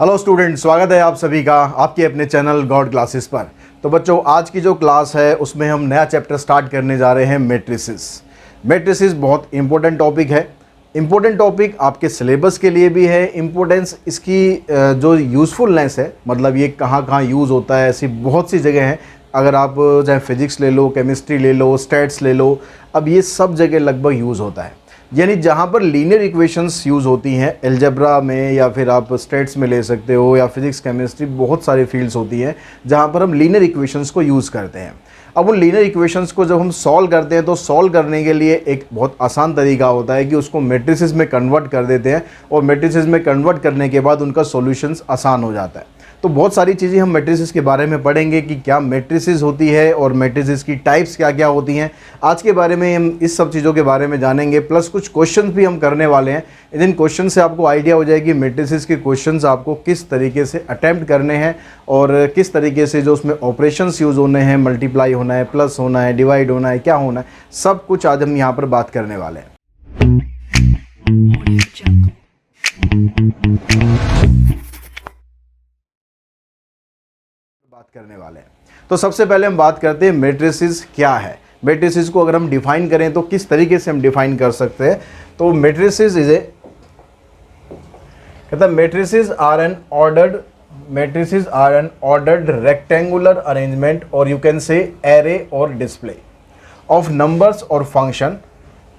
Hello student, स्वागत है आप सभी का आपके अपने चैनल गॉड क्लासेस पर। तो बच्चों, आज की जो क्लास है उसमें हम नया चैप्टर स्टार्ट करने जा रहे हैं, मैट्रिसेस। मैट्रिसेस बहुत इंपॉर्टेंट टॉपिक है। इंपॉर्टेंट टॉपिक आपके सिलेबस के लिए भी है। इम्पोर्टेंस इसकी जो यूज़फुलनेस है, मतलब ये कहाँ कहाँ यूज़ होता है, ऐसी बहुत सी जगह हैं। अगर आप चाहे फिजिक्स ले लो, केमिस्ट्री ले लो, स्टैट्स ले लो, अब ये सब जगह लगभग यूज़ होता है। यानी जहाँ पर लीनियर इक्वेशंस यूज़ होती हैं अलजेब्रा में, या फिर आप स्टैट्स में ले सकते हो, या फिजिक्स केमिस्ट्री, बहुत सारी फील्ड्स होती हैं जहाँ पर हम लीनियर इक्वेशंस को यूज़ करते हैं। अब उन लीनियर इक्वेशंस को जब हम सॉल्व करते हैं तो सॉल्व करने के लिए एक बहुत आसान तरीका होता है कि उसको मैट्रिसेस में कन्वर्ट कर देते हैं, और मैट्रिसेस में कन्वर्ट करने के बाद उनका सॉल्यूशंस आसान हो जाता है। तो बहुत सारी चीज़ें हम मैट्रिसेस के बारे में पढ़ेंगे कि क्या मैट्रिसेस होती है और मैट्रिसेस की टाइप्स क्या क्या होती हैं। आज के बारे में हम इस सब चीज़ों के बारे में जानेंगे, प्लस कुछ क्वेश्चंस भी हम करने वाले हैं। इन क्वेश्चन से आपको आइडिया हो जाएगी मैट्रिसेस के क्वेश्चंस आपको किस तरीके से अटैम्प्ट करने हैं, और किस तरीके से जो उसमें ऑपरेशंस यूज़ होने हैं, मल्टीप्लाई होना है, प्लस होना है, डिवाइड होना है, क्या होना है, सब कुछ आज हम यहाँ पर बात करने वाले हैं। तो सबसे पहले हम बात करते हैं मैट्रिसेस क्या है। मैट्रिसेस को अगर हम डिफाइन करें तो किस तरीके से हम डिफाइन कर सकते हैं। तो मैट्रिसेस कहता है matrices are an ordered rectangular arrangement, और you can say array or display of numbers or function,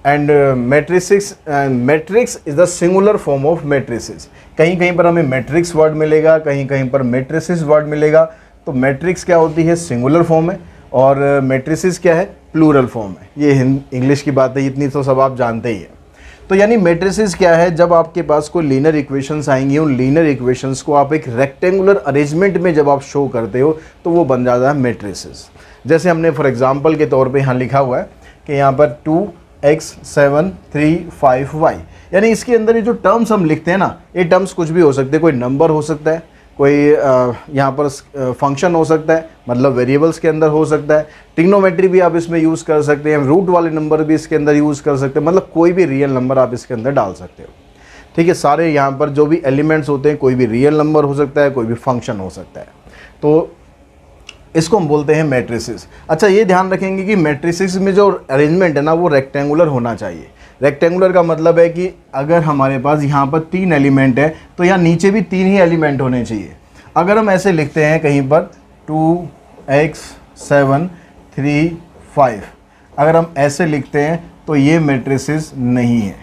and matrix is the singular form of matrices. कहीं कहीं पर हमें मैट्रिक्स वर्ड मिलेगा, कहीं कहीं पर मैट्रिसेस वर्ड मिलेगा। तो मैट्रिक्स क्या होती है, सिंगुलर फॉर्म है, और मैट्रिसेस क्या है, प्लूरल फॉर्म है। ये इंग्लिश की बात है, इतनी तो सब आप जानते ही हैं। तो यानी मैट्रिसेस क्या है, जब आपके पास कोई लीनियर इक्वेशंस आएंगी, उन लीनियर इक्वेशंस को आप एक रेक्टेंगुलर अरेंजमेंट में जब आप शो करते हो तो वो बन जाता है मैट्रिसेस। जैसे हमने फॉर एग्जांपल के तौर पे यहाँ लिखा हुआ है कि यहाँ पर 2x 7 3 5y, यानी इसके अंदर ये जो टर्म्स हम लिखते हैं ना, ये टर्म्स कुछ भी हो सकते हैं। कोई नंबर हो सकता है, कोई यहाँ पर फंक्शन हो सकता है, मतलब वेरिएबल्स के अंदर हो सकता है। ट्रिग्नोमेट्री भी आप इसमें यूज़ कर सकते हैं, रूट वाले नंबर भी इसके अंदर यूज़ कर सकते हैं, मतलब कोई भी रियल नंबर आप इसके अंदर डाल सकते हो। ठीक है, सारे यहाँ पर जो भी एलिमेंट्स होते हैं, कोई भी रियल नंबर हो सकता है, कोई भी फंक्शन हो सकता है। तो इसको हम बोलते हैं मैट्रिसेस। अच्छा, ये ध्यान रखेंगे कि मैट्रिसेस में जो अरेंजमेंट है ना, वो रेक्टेंगुलर होना चाहिए। रेक्टेंगुलर का मतलब है कि अगर हमारे पास यहाँ पर 3 एलिमेंट है तो यहाँ नीचे भी 3 ही एलिमेंट होने चाहिए। अगर हम ऐसे लिखते हैं कहीं पर 2x 7 3 5, अगर हम ऐसे लिखते हैं तो ये मैट्रिसेस नहीं है,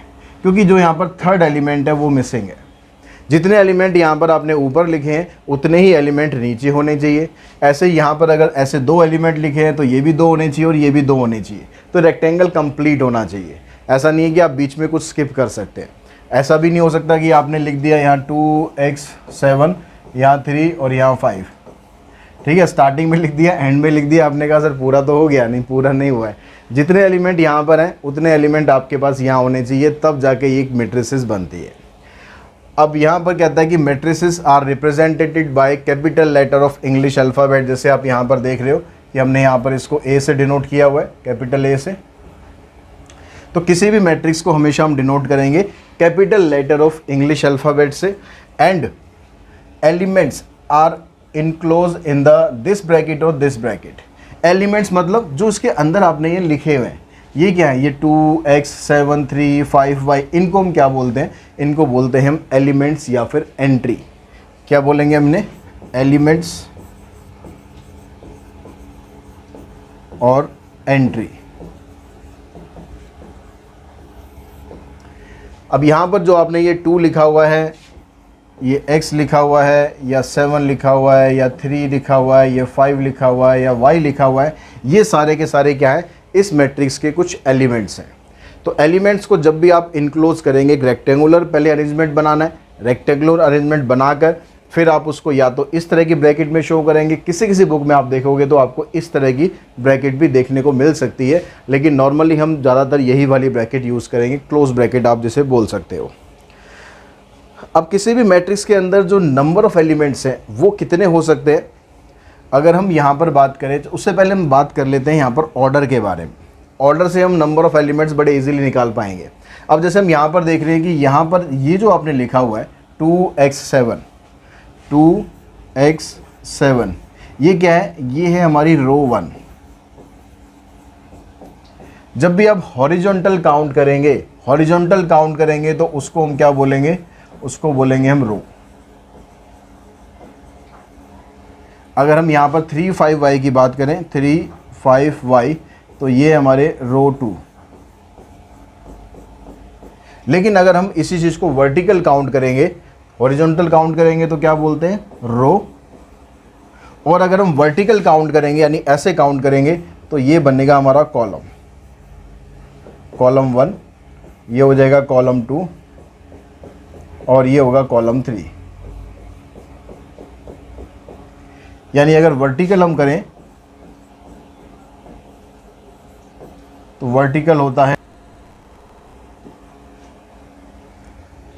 क्योंकि जो यहाँ पर थर्ड एलिमेंट है वो मिसिंग है। जितने एलिमेंट यहाँ पर आपने ऊपर लिखे हैं उतने ही एलिमेंट नीचे होने चाहिए। ऐसे यहाँ पर अगर ऐसे 2 एलिमेंट लिखे हैं तो ये भी 2 होने चाहिए और ये भी 2 होने चाहिए। तो रेक्टेंगल कंप्लीट होना चाहिए। ऐसा नहीं है कि आप बीच में कुछ स्किप कर सकते हैं। ऐसा भी नहीं हो सकता कि आपने लिख दिया यहाँ 2x 7, यहाँ 3 और यहाँ 5। ठीक है, स्टार्टिंग में लिख दिया, एंड में लिख दिया, आपने कहा सर पूरा तो हो गया। नहीं, पूरा नहीं हुआ है। जितने एलिमेंट यहाँ पर हैं उतने एलिमेंट आपके पास यहाँ होने चाहिए, तब जाके ये एक मैट्रिसेस बनती है। अब यहाँ पर कहता है कि matrices are represented by capital letter of English alphabet. जैसे आप यहाँ पर देख रहे हो कि हमने यहाँ पर इसको ए से डिनोट किया हुआ है, कैपिटल ए से। तो किसी भी मैट्रिक्स को हमेशा हम डिनोट करेंगे capital letter of English alphabet से, and elements are enclose in the this bracket और दिस ब्रैकेट। एलिमेंट्स मतलब जो इसके अंदर आपने ये लिखे हुए हैं, ये क्या है, ये 2x 7 3 5y, इनको हम क्या बोलते हैं, इनको बोलते हैं हम एलिमेंट्स या फिर एंट्री। क्या बोलेंगे हमने, एलिमेंट्स और एंट्री। अब यहाँ पर जो आपने ये 2 लिखा हुआ है, ये x लिखा हुआ है, या 7 लिखा हुआ है, या 3 लिखा हुआ है, या 5 लिखा हुआ है, या y लिखा हुआ है, ये सारे के सारे क्या है, इस मैट्रिक्स के कुछ एलिमेंट्स हैं। तो एलिमेंट्स को जब भी आप इनक्लोज करेंगे, एक रेक्टेंगुलर पहले अरेंजमेंट बनाना है। रेक्टेंगुलर अरेंजमेंट बनाकर फिर आप उसको या तो इस तरह की ब्रैकेट में शो करेंगे, किसी किसी बुक में आप देखोगे तो आपको इस तरह की ब्रैकेट भी देखने को मिल सकती है, लेकिन नॉर्मली हम ज़्यादातर यही वाली ब्रैकेट यूज़ करेंगे, क्लोज ब्रैकेट आप जिसे बोल सकते हो। अब किसी भी मैट्रिक्स के अंदर जो नंबर ऑफ़ एलिमेंट्स हैं वो कितने हो सकते हैं, अगर हम यहाँ पर बात करें तो उससे पहले हम बात कर लेते हैं यहाँ पर ऑर्डर के बारे में। ऑर्डर से हम नंबर ऑफ़ एलिमेंट्स बड़े इजीली निकाल पाएंगे। अब जैसे हम यहाँ पर देख रहे हैं कि यहाँ पर ये जो आपने लिखा हुआ है 2x 7, 2x7, ये क्या है, ये है हमारी रो 1। जब भी आप हॉरिजॉन्टल काउंट करेंगे तो उसको हम क्या बोलेंगे, उसको बोलेंगे हम रो। अगर हम यहाँ पर 3 5y की बात करें, 3 5y, तो ये हमारे रो 2। लेकिन अगर हम इसी चीज़ को वर्टिकल काउंट करेंगे, हॉरिजॉन्टल काउंट करेंगे तो क्या बोलते हैं, रो। और अगर हम वर्टिकल काउंट करेंगे यानी ऐसे काउंट करेंगे तो ये बनेगा हमारा कॉलम 1, ये हो जाएगा कॉलम 2 और ये होगा कॉलम 3। यानी अगर वर्टिकल हम करें तो वर्टिकल होता है,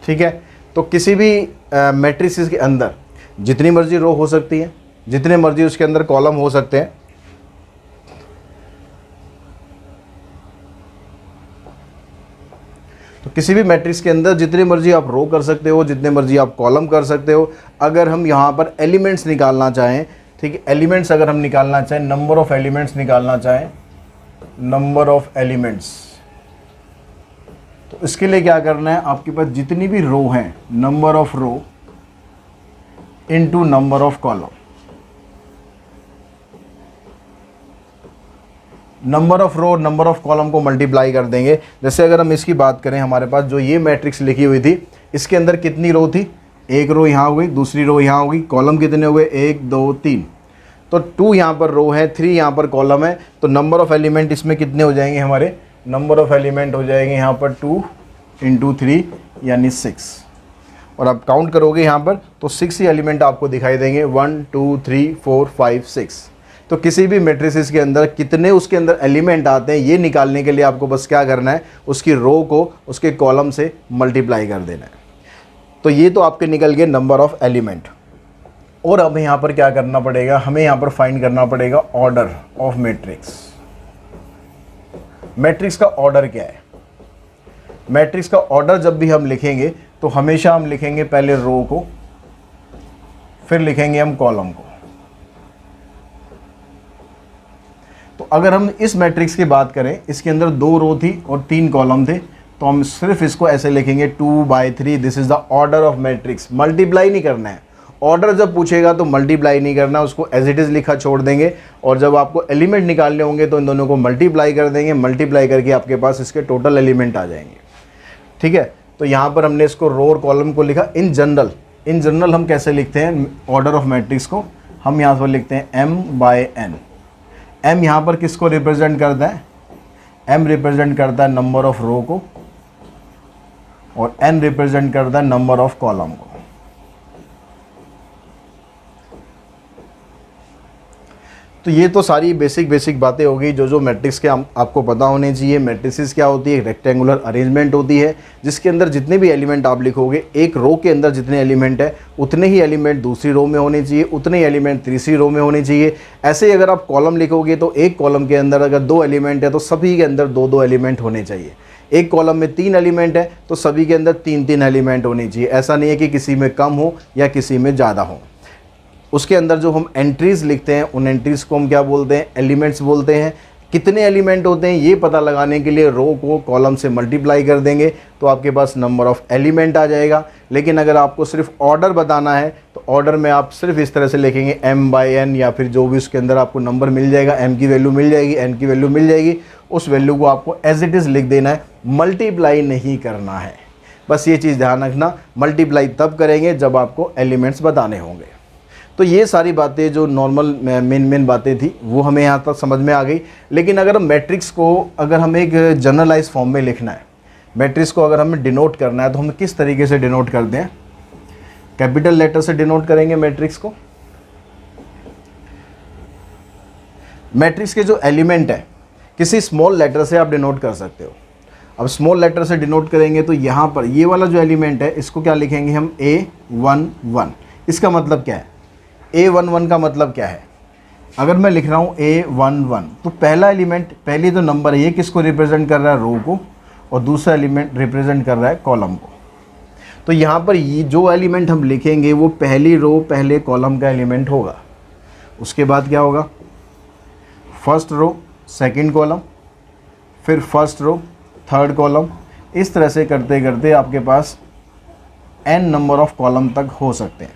ठीक है। तो किसी भी मैट्रिसेस के अंदर जितनी मर्जी रो हो सकती है, जितने मर्जी उसके अंदर कॉलम हो सकते हैं। तो किसी भी मैट्रिक्स के अंदर जितने मर्जी आप रो कर सकते हो, जितने मर्जी आप कॉलम कर सकते हो। अगर हम यहाँ पर एलिमेंट्स निकालना चाहें, ठीक है, एलिमेंट्स अगर हम निकालना चाहें, नंबर ऑफ एलिमेंट्स निकालना चाहें, नंबर ऑफ एलिमेंट्स, तो इसके लिए क्या करना है, आपके पास जितनी भी रो हैं, number of row into number of column. Number of row और नंबर ऑफ कॉलम को मल्टीप्लाई कर देंगे। जैसे अगर हम इसकी बात करें, हमारे पास जो ये मैट्रिक्स लिखी हुई थी, इसके अंदर कितनी रो थी, एक रो यहाँ हो गई, दूसरी रो यहाँ हो गई, कॉलम कितने हो गए, 1 2 3। तो 2 यहाँ पर रो है, 3 यहाँ पर कॉलम है, तो नंबर ऑफ एलिमेंट इसमें कितने हो जाएंगे, हमारे नंबर ऑफ एलिमेंट हो जाएंगे यहाँ पर 2 × 3 यानी 6। और आप काउंट करोगे यहाँ पर तो 6 ही एलिमेंट आपको दिखाई देंगे, 1 2 3 4 5 6। तो किसी भी मैट्रिसेस के अंदर कितने उसके अंदर एलिमेंट आते हैं, ये निकालने के लिए आपको बस क्या करना है, उसकी रो को उसके कॉलम से मल्टीप्लाई कर देना है। तो ये तो आपके निकल गए नंबर ऑफ एलिमेंट। और अब यहाँ पर क्या करना पड़ेगा, हमें यहाँ पर फाइंड करना पड़ेगा ऑर्डर ऑफ मैट्रिक्स। मैट्रिक्स का ऑर्डर क्या है, मैट्रिक्स का ऑर्डर जब भी हम लिखेंगे तो हमेशा हम लिखेंगे पहले रो को, फिर लिखेंगे हम कॉलम को। तो अगर हम इस मैट्रिक्स की बात करें, इसके अंदर 2 रो थी और 3 कॉलम थे, तो हम सिर्फ इसको ऐसे लिखेंगे 2/3, this is the order of matrix. Multiply नहीं करना है, ऑर्डर जब पूछेगा तो मल्टीप्लाई नहीं करना, उसको एज इट इज़ लिखा छोड़ देंगे। और जब आपको एलिमेंट निकालने होंगे तो इन दोनों को मल्टीप्लाई कर देंगे, मल्टीप्लाई करके आपके पास इसके टोटल एलिमेंट आ जाएंगे, ठीक है। तो यहाँ पर हमने इसको रो और कॉलम को लिखा। इन जनरल हम कैसे लिखते हैं ऑर्डर ऑफ मैट्रिक्स को, हम यहाँ पर लिखते हैं m/n। m यहाँ पर किसको रिप्रेजेंट करता है, m रिप्रेजेंट करता है नंबर ऑफ रो को और n रिप्रेजेंट करता है नंबर ऑफ कॉलम को। तो ये तो सारी बेसिक बातें हो गई जो मैट्रिक्स के आपको पता होने चाहिए। मैट्रिसेस क्या होती है, एक रेक्टेंगुलर अरेंजमेंट होती है जिसके अंदर जितने भी एलिमेंट आप लिखोगे, एक रो के अंदर जितने एलिमेंट है उतने ही एलिमेंट दूसरी रो में होने चाहिए, उतने ही एलिमेंट तीसरी रो में होने चाहिए। ऐसे ही अगर आप कॉलम लिखोगे तो एक कॉलम के अंदर अगर 2 एलिमेंट है तो सभी के अंदर 2-2 एलिमेंट होने चाहिए। एक कॉलम में 3 एलिमेंट है तो सभी के अंदर 3-3 एलिमेंट होने चाहिए। ऐसा नहीं है कि किसी में कम हो या किसी में ज़्यादा हो। उसके अंदर जो हम एंट्रीज़ लिखते हैं उन एंट्रीज़ को हम क्या बोलते हैं, एलिमेंट्स बोलते हैं। कितने एलिमेंट होते हैं ये पता लगाने के लिए रो को कॉलम से मल्टीप्लाई कर देंगे तो आपके पास नंबर ऑफ़ एलिमेंट आ जाएगा। लेकिन अगर आपको सिर्फ ऑर्डर बताना है तो ऑर्डर में आप सिर्फ इस तरह से लिखेंगे m/n, या फिर जो भी उसके अंदर आपको नंबर मिल जाएगा, m की वैल्यू मिल जाएगी, n की वैल्यू मिल जाएगी, उस वैल्यू को आपको एज इट इज़ लिख देना है, मल्टीप्लाई नहीं करना है। बस ये चीज़ ध्यान रखना, मल्टीप्लाई तब करेंगे जब आपको एलिमेंट्स बताने होंगे। तो ये सारी बातें जो नॉर्मल मेन बातें थी वो हमें यहाँ तक समझ में आ गई। लेकिन अगर मैट्रिक्स को अगर हमें एक जनरलाइज फॉर्म में लिखना है, मैट्रिक्स को अगर हमें डिनोट करना है तो हम किस तरीके से डिनोट करते हैं, कैपिटल लेटर से डिनोट करेंगे मैट्रिक्स को। मैट्रिक्स के जो एलिमेंट है किसी स्मॉल लेटर से आप डिनोट कर सकते हो। अब स्मॉल लेटर से डिनोट करेंगे तो यहाँ पर ये वाला जो एलिमेंट है इसको क्या लिखेंगे हम, A11। इसका मतलब क्या है, A11 का मतलब क्या है, अगर मैं लिख रहा हूँ A11 तो पहला एलिमेंट, पहली जो नंबर है ये किसको रिप्रेजेंट कर रहा है, रो को, और दूसरा एलिमेंट रिप्रेजेंट कर रहा है कॉलम को। तो यहाँ पर ये जो एलिमेंट हम लिखेंगे वो पहली रो पहले कॉलम का एलिमेंट होगा। उसके बाद क्या होगा, फर्स्ट रो सेकंड कॉलम, फिर फर्स्ट रो थर्ड कॉलम, इस तरह से करते करते आपके पास n नंबर ऑफ कॉलम तक हो सकते हैं।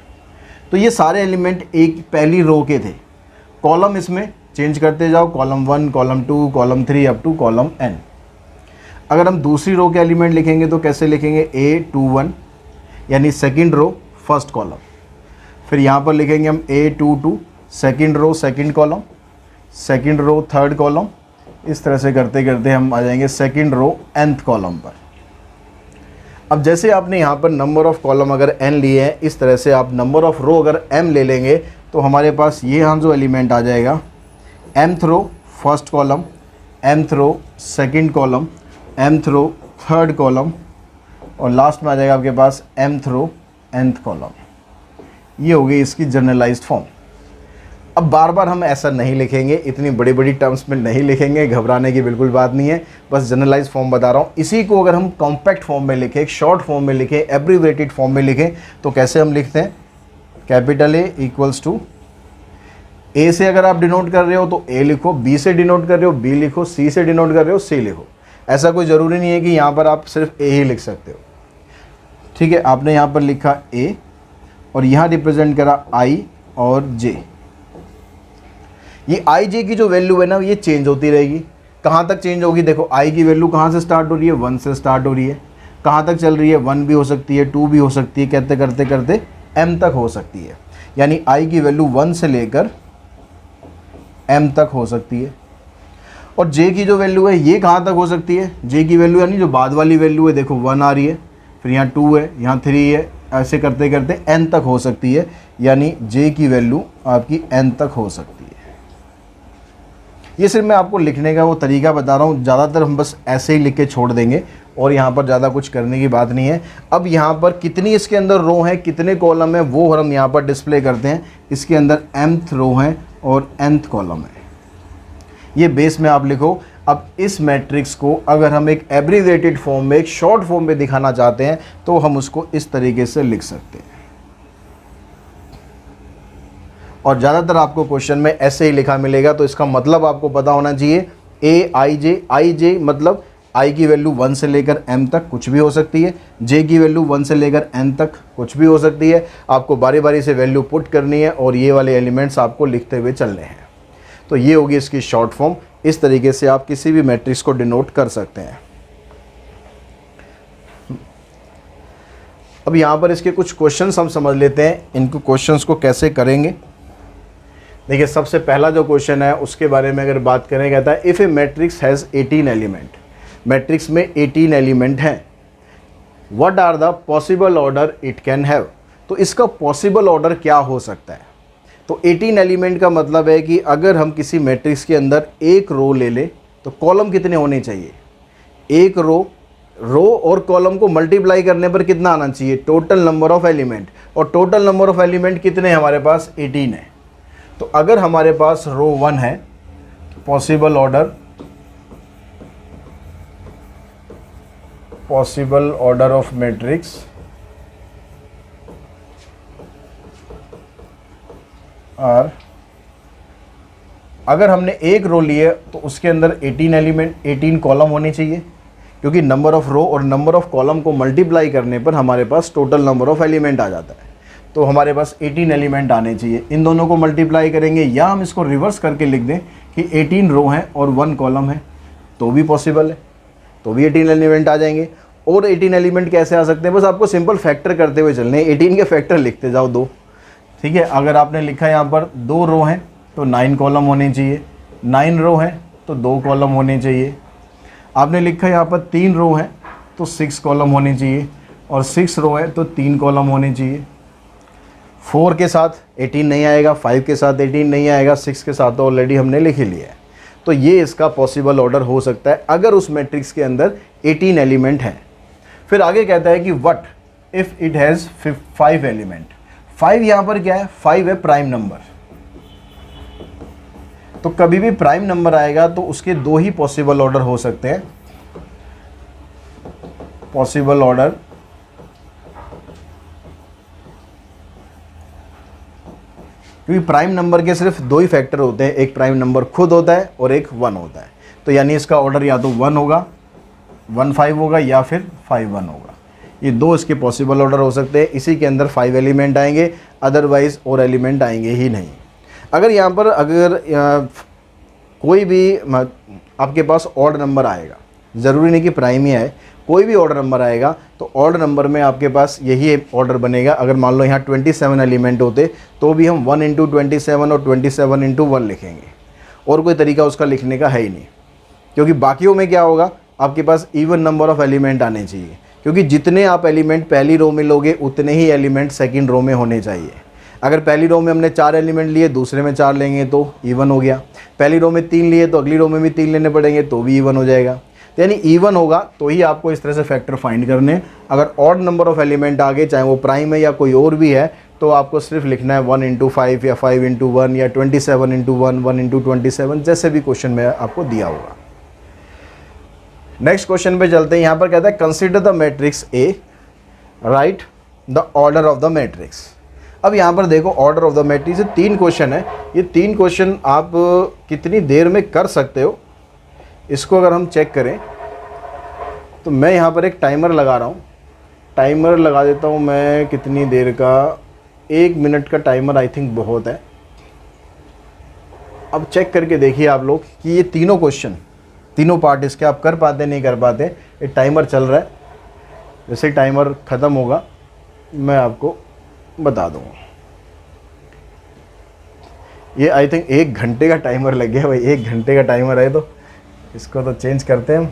तो ये सारे एलिमेंट एक पहली रो के थे। कॉलम इसमें चेंज करते जाओ, column 1, column 2, column 3 up to column n। अगर हम दूसरी रो के एलिमेंट लिखेंगे तो कैसे लिखेंगे, A21 यानी सेकंड रो फर्स्ट कॉलम, फिर यहाँ पर लिखेंगे हम A22 second row second column, second row third column, इस तरह से करते करते हम आ जाएंगे सेकंड रो nth कॉलम पर। अब जैसे आपने यहाँ पर नंबर ऑफ़ कॉलम अगर n लिए हैं, इस तरह से आप नंबर ऑफ़ रो अगर m ले लेंगे तो हमारे पास ये यहाँ जो एलिमेंट आ जाएगा, mth row first column, mth row second column, mth row third column और लास्ट में आ जाएगा आपके पास mth रो nth कॉलम। ये हो गई इसकी जनरलाइज्ड फॉर्म। अब बार बार हम ऐसा नहीं लिखेंगे, इतनी बड़ी बड़ी टर्म्स में नहीं लिखेंगे, घबराने की बिल्कुल बात नहीं है, बस जनरलाइज फॉर्म बता रहा हूँ। इसी को अगर हम कॉम्पैक्ट फॉर्म में लिखें, शॉर्ट फॉर्म में लिखें, एब्रीवेटेड फॉर्म में लिखें तो कैसे हम लिखते हैं, capital A equals to A से अगर आप डिनोट कर रहे हो तो A लिखो, B से डिनोट कर रहे हो B लिखो, C से डिनोट कर रहे हो C लिखो। ऐसा कोई ज़रूरी नहीं है कि यहाँ पर आप सिर्फ A ही लिख सकते हो। ठीक है, आपने यहाँ पर लिखा A और यहाँ रिप्रेजेंट करा I और J। ये आई जे की जो वैल्यू है ना ये चेंज होती रहेगी। कहाँ तक चेंज होगी, देखो आई की वैल्यू कहाँ से स्टार्ट हो रही है, 1 से स्टार्ट हो रही है, कहाँ तक चल रही है, 1 भी हो सकती है, 2 भी हो सकती है, कहते करते करते m तक हो सकती है। यानी आई की वैल्यू 1 से लेकर m तक हो सकती है। और j की जो वैल्यू है ये कहाँ तक हो सकती है, j की वैल्यू यानी जो बाद वाली वैल्यू है, देखो 1 आ रही है, फिर यहाँ 2 है, यहाँ 3 है, ऐसे करते करते n तक हो सकती है। यानी j की वैल्यू आपकी n तक हो सकती है। ये सिर्फ मैं आपको लिखने का वो तरीका बता रहा हूँ, ज़्यादातर हम बस ऐसे ही लिख के छोड़ देंगे और यहाँ पर ज़्यादा कुछ करने की बात नहीं है। अब यहाँ पर कितनी इसके अंदर रो हैं, कितने कॉलम है, वो हम यहाँ पर डिस्प्ले करते हैं। इसके अंदर mth रो है और nth कॉलम है, ये बेस में आप लिखो। अब इस मैट्रिक्स को अगर हम एक एब्रीवेटेड फॉर्म में, एक शॉर्ट फॉर्म में दिखाना चाहते हैं तो हम उसको इस तरीके से लिख सकते हैं। और ज़्यादातर आपको क्वेश्चन में ऐसे ही लिखा मिलेगा, तो इसका मतलब आपको पता होना चाहिए। आई जे मतलब आई की वैल्यू 1 से लेकर m तक कुछ भी हो सकती है, j की वैल्यू 1 से लेकर n तक कुछ भी हो सकती है। आपको बारी बारी से वैल्यू पुट करनी है और ये वाले एलिमेंट्स आपको लिखते हुए चलने हैं। तो ये होगी इसकी शॉर्ट फॉर्म। इस तरीके से आप किसी भी मैट्रिक्स को डिनोट कर सकते हैं। अब यहाँ पर इसके कुछ क्वेश्चंस हम समझ लेते हैं, इनको क्वेश्चंस को कैसे करेंगे। देखिए, सबसे पहला जो क्वेश्चन है उसके बारे में अगर बात करें, कहता है if a matrix has 18 element, matrix में 18 एलिमेंट हैं, what are the possible order it can have. तो इसका पॉसिबल ऑर्डर क्या हो सकता है। तो 18 एलिमेंट का मतलब है कि अगर हम किसी मैट्रिक्स के अंदर एक रो ले लें तो कॉलम कितने होने चाहिए, एक रो और कॉलम को मल्टीप्लाई करने पर कितना आना चाहिए, टोटल नंबर ऑफ एलिमेंट। और टोटल नंबर ऑफ एलिमेंट कितने हमारे पास, 18 है। तो अगर हमारे पास रो 1 है, पॉसिबल ऑर्डर ऑफ मैट्रिक्स और अगर हमने एक रो लिए तो उसके अंदर 18 एलिमेंट, 18 कॉलम होने चाहिए, क्योंकि नंबर ऑफ रो और नंबर ऑफ कॉलम को मल्टीप्लाई करने पर हमारे पास टोटल नंबर ऑफ एलिमेंट आ जाता है। तो हमारे पास 18 एलिमेंट आने चाहिए। इन दोनों को मल्टीप्लाई करेंगे, या हम इसको रिवर्स करके लिख दें कि 18 रो हैं और 1 कॉलम है, तो भी पॉसिबल है, तो भी 18 एलिमेंट आ जाएंगे। और 18 एलिमेंट कैसे आ सकते हैं, बस आपको सिंपल फैक्टर करते हुए चलने हैं। 18 के फैक्टर लिखते जाओ 2, ठीक है। अगर आपने लिखा यहाँ पर 2 रो हैं तो 9 कॉलम होने चाहिए, 9 रो हैं तो 2 कॉलम होने चाहिए। आपने लिखा यहाँ पर 3 रो हैं तो 6 कॉलम होने चाहिए, और 6 रो है तो 3 कॉलम होने चाहिए। 4 के साथ 18 नहीं आएगा, 5 के साथ 18 नहीं आएगा, 6 के साथ तो ऑलरेडी हमने लिख ही लिया है। तो ये इसका पॉसिबल ऑर्डर हो सकता है अगर उस मैट्रिक्स के अंदर 18 एलिमेंट हैं। फिर आगे कहता है कि what if it has 5 element. 5 यहाँ पर क्या है, 5 है प्राइम नंबर। तो कभी भी प्राइम नंबर आएगा तो उसके 2 ही पॉसिबल ऑर्डर हो सकते हैं। पॉसिबल ऑर्डर क्योंकि प्राइम नंबर के सिर्फ दो ही फैक्टर होते हैं, एक प्राइम नंबर खुद होता है और एक 1 होता है। तो यानी इसका ऑर्डर या तो 1 होगा, 1 5 होगा, या फिर 5 1 होगा। ये दो इसके पॉसिबल ऑर्डर हो सकते हैं। इसी के अंदर 5 एलिमेंट आएंगे, अदरवाइज और एलिमेंट आएंगे ही नहीं। अगर यहाँ पर कोई भी आपके पास ऑड नंबर आएगा, ज़रूरी नहीं कि प्राइम ही आए, कोई भी ऑर्डर नंबर आएगा तो ऑर्डर नंबर में आपके पास यही ऑर्डर बनेगा। अगर मान लो यहाँ 27 एलिमेंट होते तो भी हम 1 × 27 और 27 × 1 लिखेंगे, और कोई तरीका उसका लिखने का है ही नहीं। क्योंकि बाकियों में क्या होगा, आपके पास इवन नंबर ऑफ एलिमेंट आने चाहिए, क्योंकि जितने आप एलिमेंट पहली रो में लोगे उतने ही एलिमेंट सेकंड रो में होने चाहिए। अगर पहली रो में हमने 4 एलिमेंट लिए, दूसरे में 4 लेंगे तो इवन हो गया। पहली रो में 3 लिए तो अगली रो में भी 3 लेने पड़ेंगे तो भी इवन हो जाएगा। तो यानी इवन होगा तो ही आपको इस तरह से फैक्टर फाइंड करने। अगर ऑड नंबर ऑफ एलिमेंट आ गए, चाहे वो प्राइम है या कोई और भी है, तो आपको सिर्फ लिखना है 1 × 5 या 5 × 1 या 27 × 1, 1 × 27, जैसे भी क्वेश्चन में आपको दिया होगा। नेक्स्ट क्वेश्चन पे चलते हैं। यहाँ पर कहता है consider the matrix A, right the order of the matrix. अब यहाँ पर देखो order of the matrix, 3 question है। ये 3 क्वेश्चन आप कितनी देर में कर सकते हो, इसको अगर हम चेक करें तो मैं यहाँ पर एक टाइमर लगा रहा हूँ। टाइमर लगा देता हूँ मैं कितनी देर का, 1 मिनट का टाइमर आई थिंक बहुत है। अब चेक करके देखिए आप लोग कि ये तीनों क्वेश्चन, तीनों पार्ट इसके आप कर पाते नहीं कर पाते। ये टाइमर चल रहा है, जैसे टाइमर ख़त्म होगा मैं आपको बता दूँगा। ये आई थिंक 1 घंटे का टाइमर लग गया भाई। 1 घंटे का टाइमर है तो इसको तो चेंज करते हैं हम।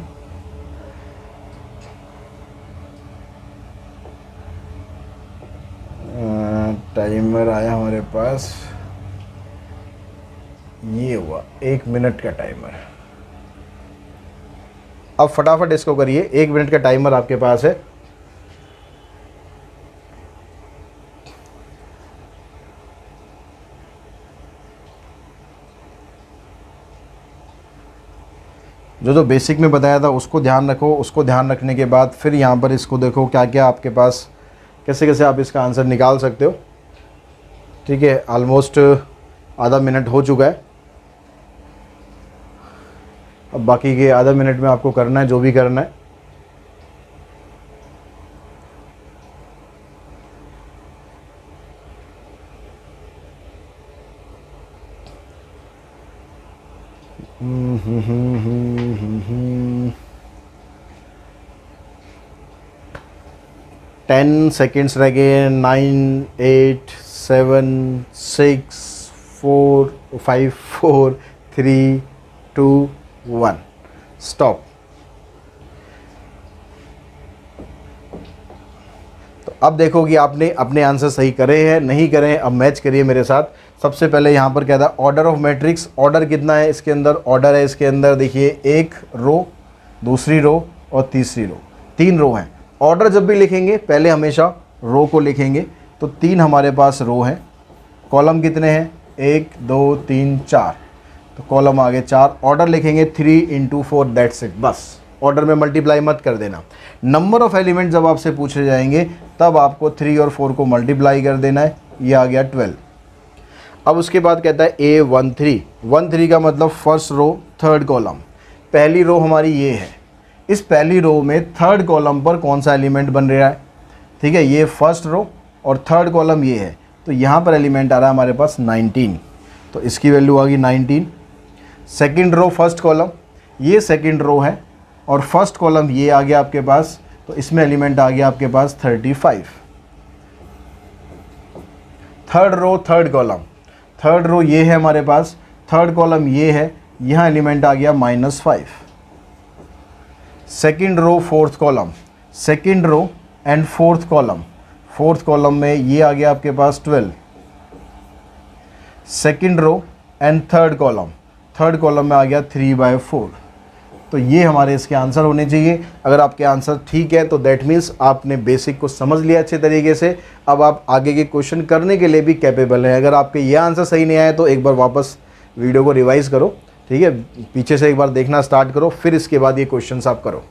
टाइमर आया हमारे पास, ये हुआ 1 मिनट का टाइमर। अब फटाफट इसको करिए, 1 मिनट का टाइमर आपके पास है। जो बेसिक में बताया था उसको ध्यान रखो। उसको ध्यान रखने के बाद फिर यहाँ पर इसको देखो क्या क्या आपके पास, कैसे कैसे आप इसका आंसर निकाल सकते हो। ठीक है, ऑलमोस्ट आधा मिनट हो चुका है। अब बाकी के आधा मिनट में आपको करना है जो भी करना है। टेन सेकेंड्स रह गए। 9 8 7 6 4 5 4 3 2 1 स्टॉप। तो अब देखो कि आपने अपने आंसर सही करे हैं नहीं करे हैं। अब मैच करिए मेरे साथ। सबसे पहले यहाँ पर क्या था, ऑर्डर ऑफ मैट्रिक्स। ऑर्डर कितना है इसके अंदर, ऑर्डर है इसके अंदर देखिए 1 रो, दूसरी रो और तीसरी रो, 3 रो हैं। ऑर्डर जब भी लिखेंगे पहले हमेशा रो को लिखेंगे। तो 3 हमारे पास रो हैं। कॉलम कितने हैं, 1 2 3 4, तो कॉलम आगे 4। ऑर्डर लिखेंगे 3 × 4, दैट्स इट, बस। ऑर्डर में मल्टीप्लाई मत कर देना। नंबर ऑफ एलिमेंट जब आपसे पूछे जाएंगे तब आपको 3 और 4 को मल्टीप्लाई कर देना है। ये आ गया 12। अब उसके बाद कहता है A13। 13 का मतलब फर्स्ट रो थर्ड कॉलम। पहली रो हमारी ये है। इस पहली रो में थर्ड कॉलम पर कौन सा एलिमेंट बन रहा है, ठीक है, ये फर्स्ट रो और थर्ड कॉलम ये है। तो यहाँ पर एलिमेंट आ रहा है हमारे पास 19, तो इसकी वैल्यू आ गई 19। सेकंड रो फर्स्ट कॉलम, ये सेकंड रो है और फर्स्ट कॉलम ये आ गया आपके पास, तो इसमें एलिमेंट आ गया आपके पास 35। Third row third column, third row ये है हमारे पास, थर्ड कॉलम ये है, यहाँ एलिमेंट आ गया -5। Second row fourth column, second row and fourth column, fourth column में ये आ गया आपके पास 12। Second row and third column, third column में आ गया 3/4। तो ये हमारे इसके आंसर होने चाहिए। अगर आपके आंसर ठीक है तो दैट मीन्स आपने बेसिक को समझ लिया अच्छे तरीके से। अब आप आगे के क्वेश्चन करने के लिए भी कैपेबल हैं। अगर आपके ये आंसर सही नहीं आए तो एक बार वापस वीडियो को रिवाइज़ करो, ठीक है, पीछे से एक बार देखना स्टार्ट करो, फिर इसके बाद ये क्वेश्चन आप करो।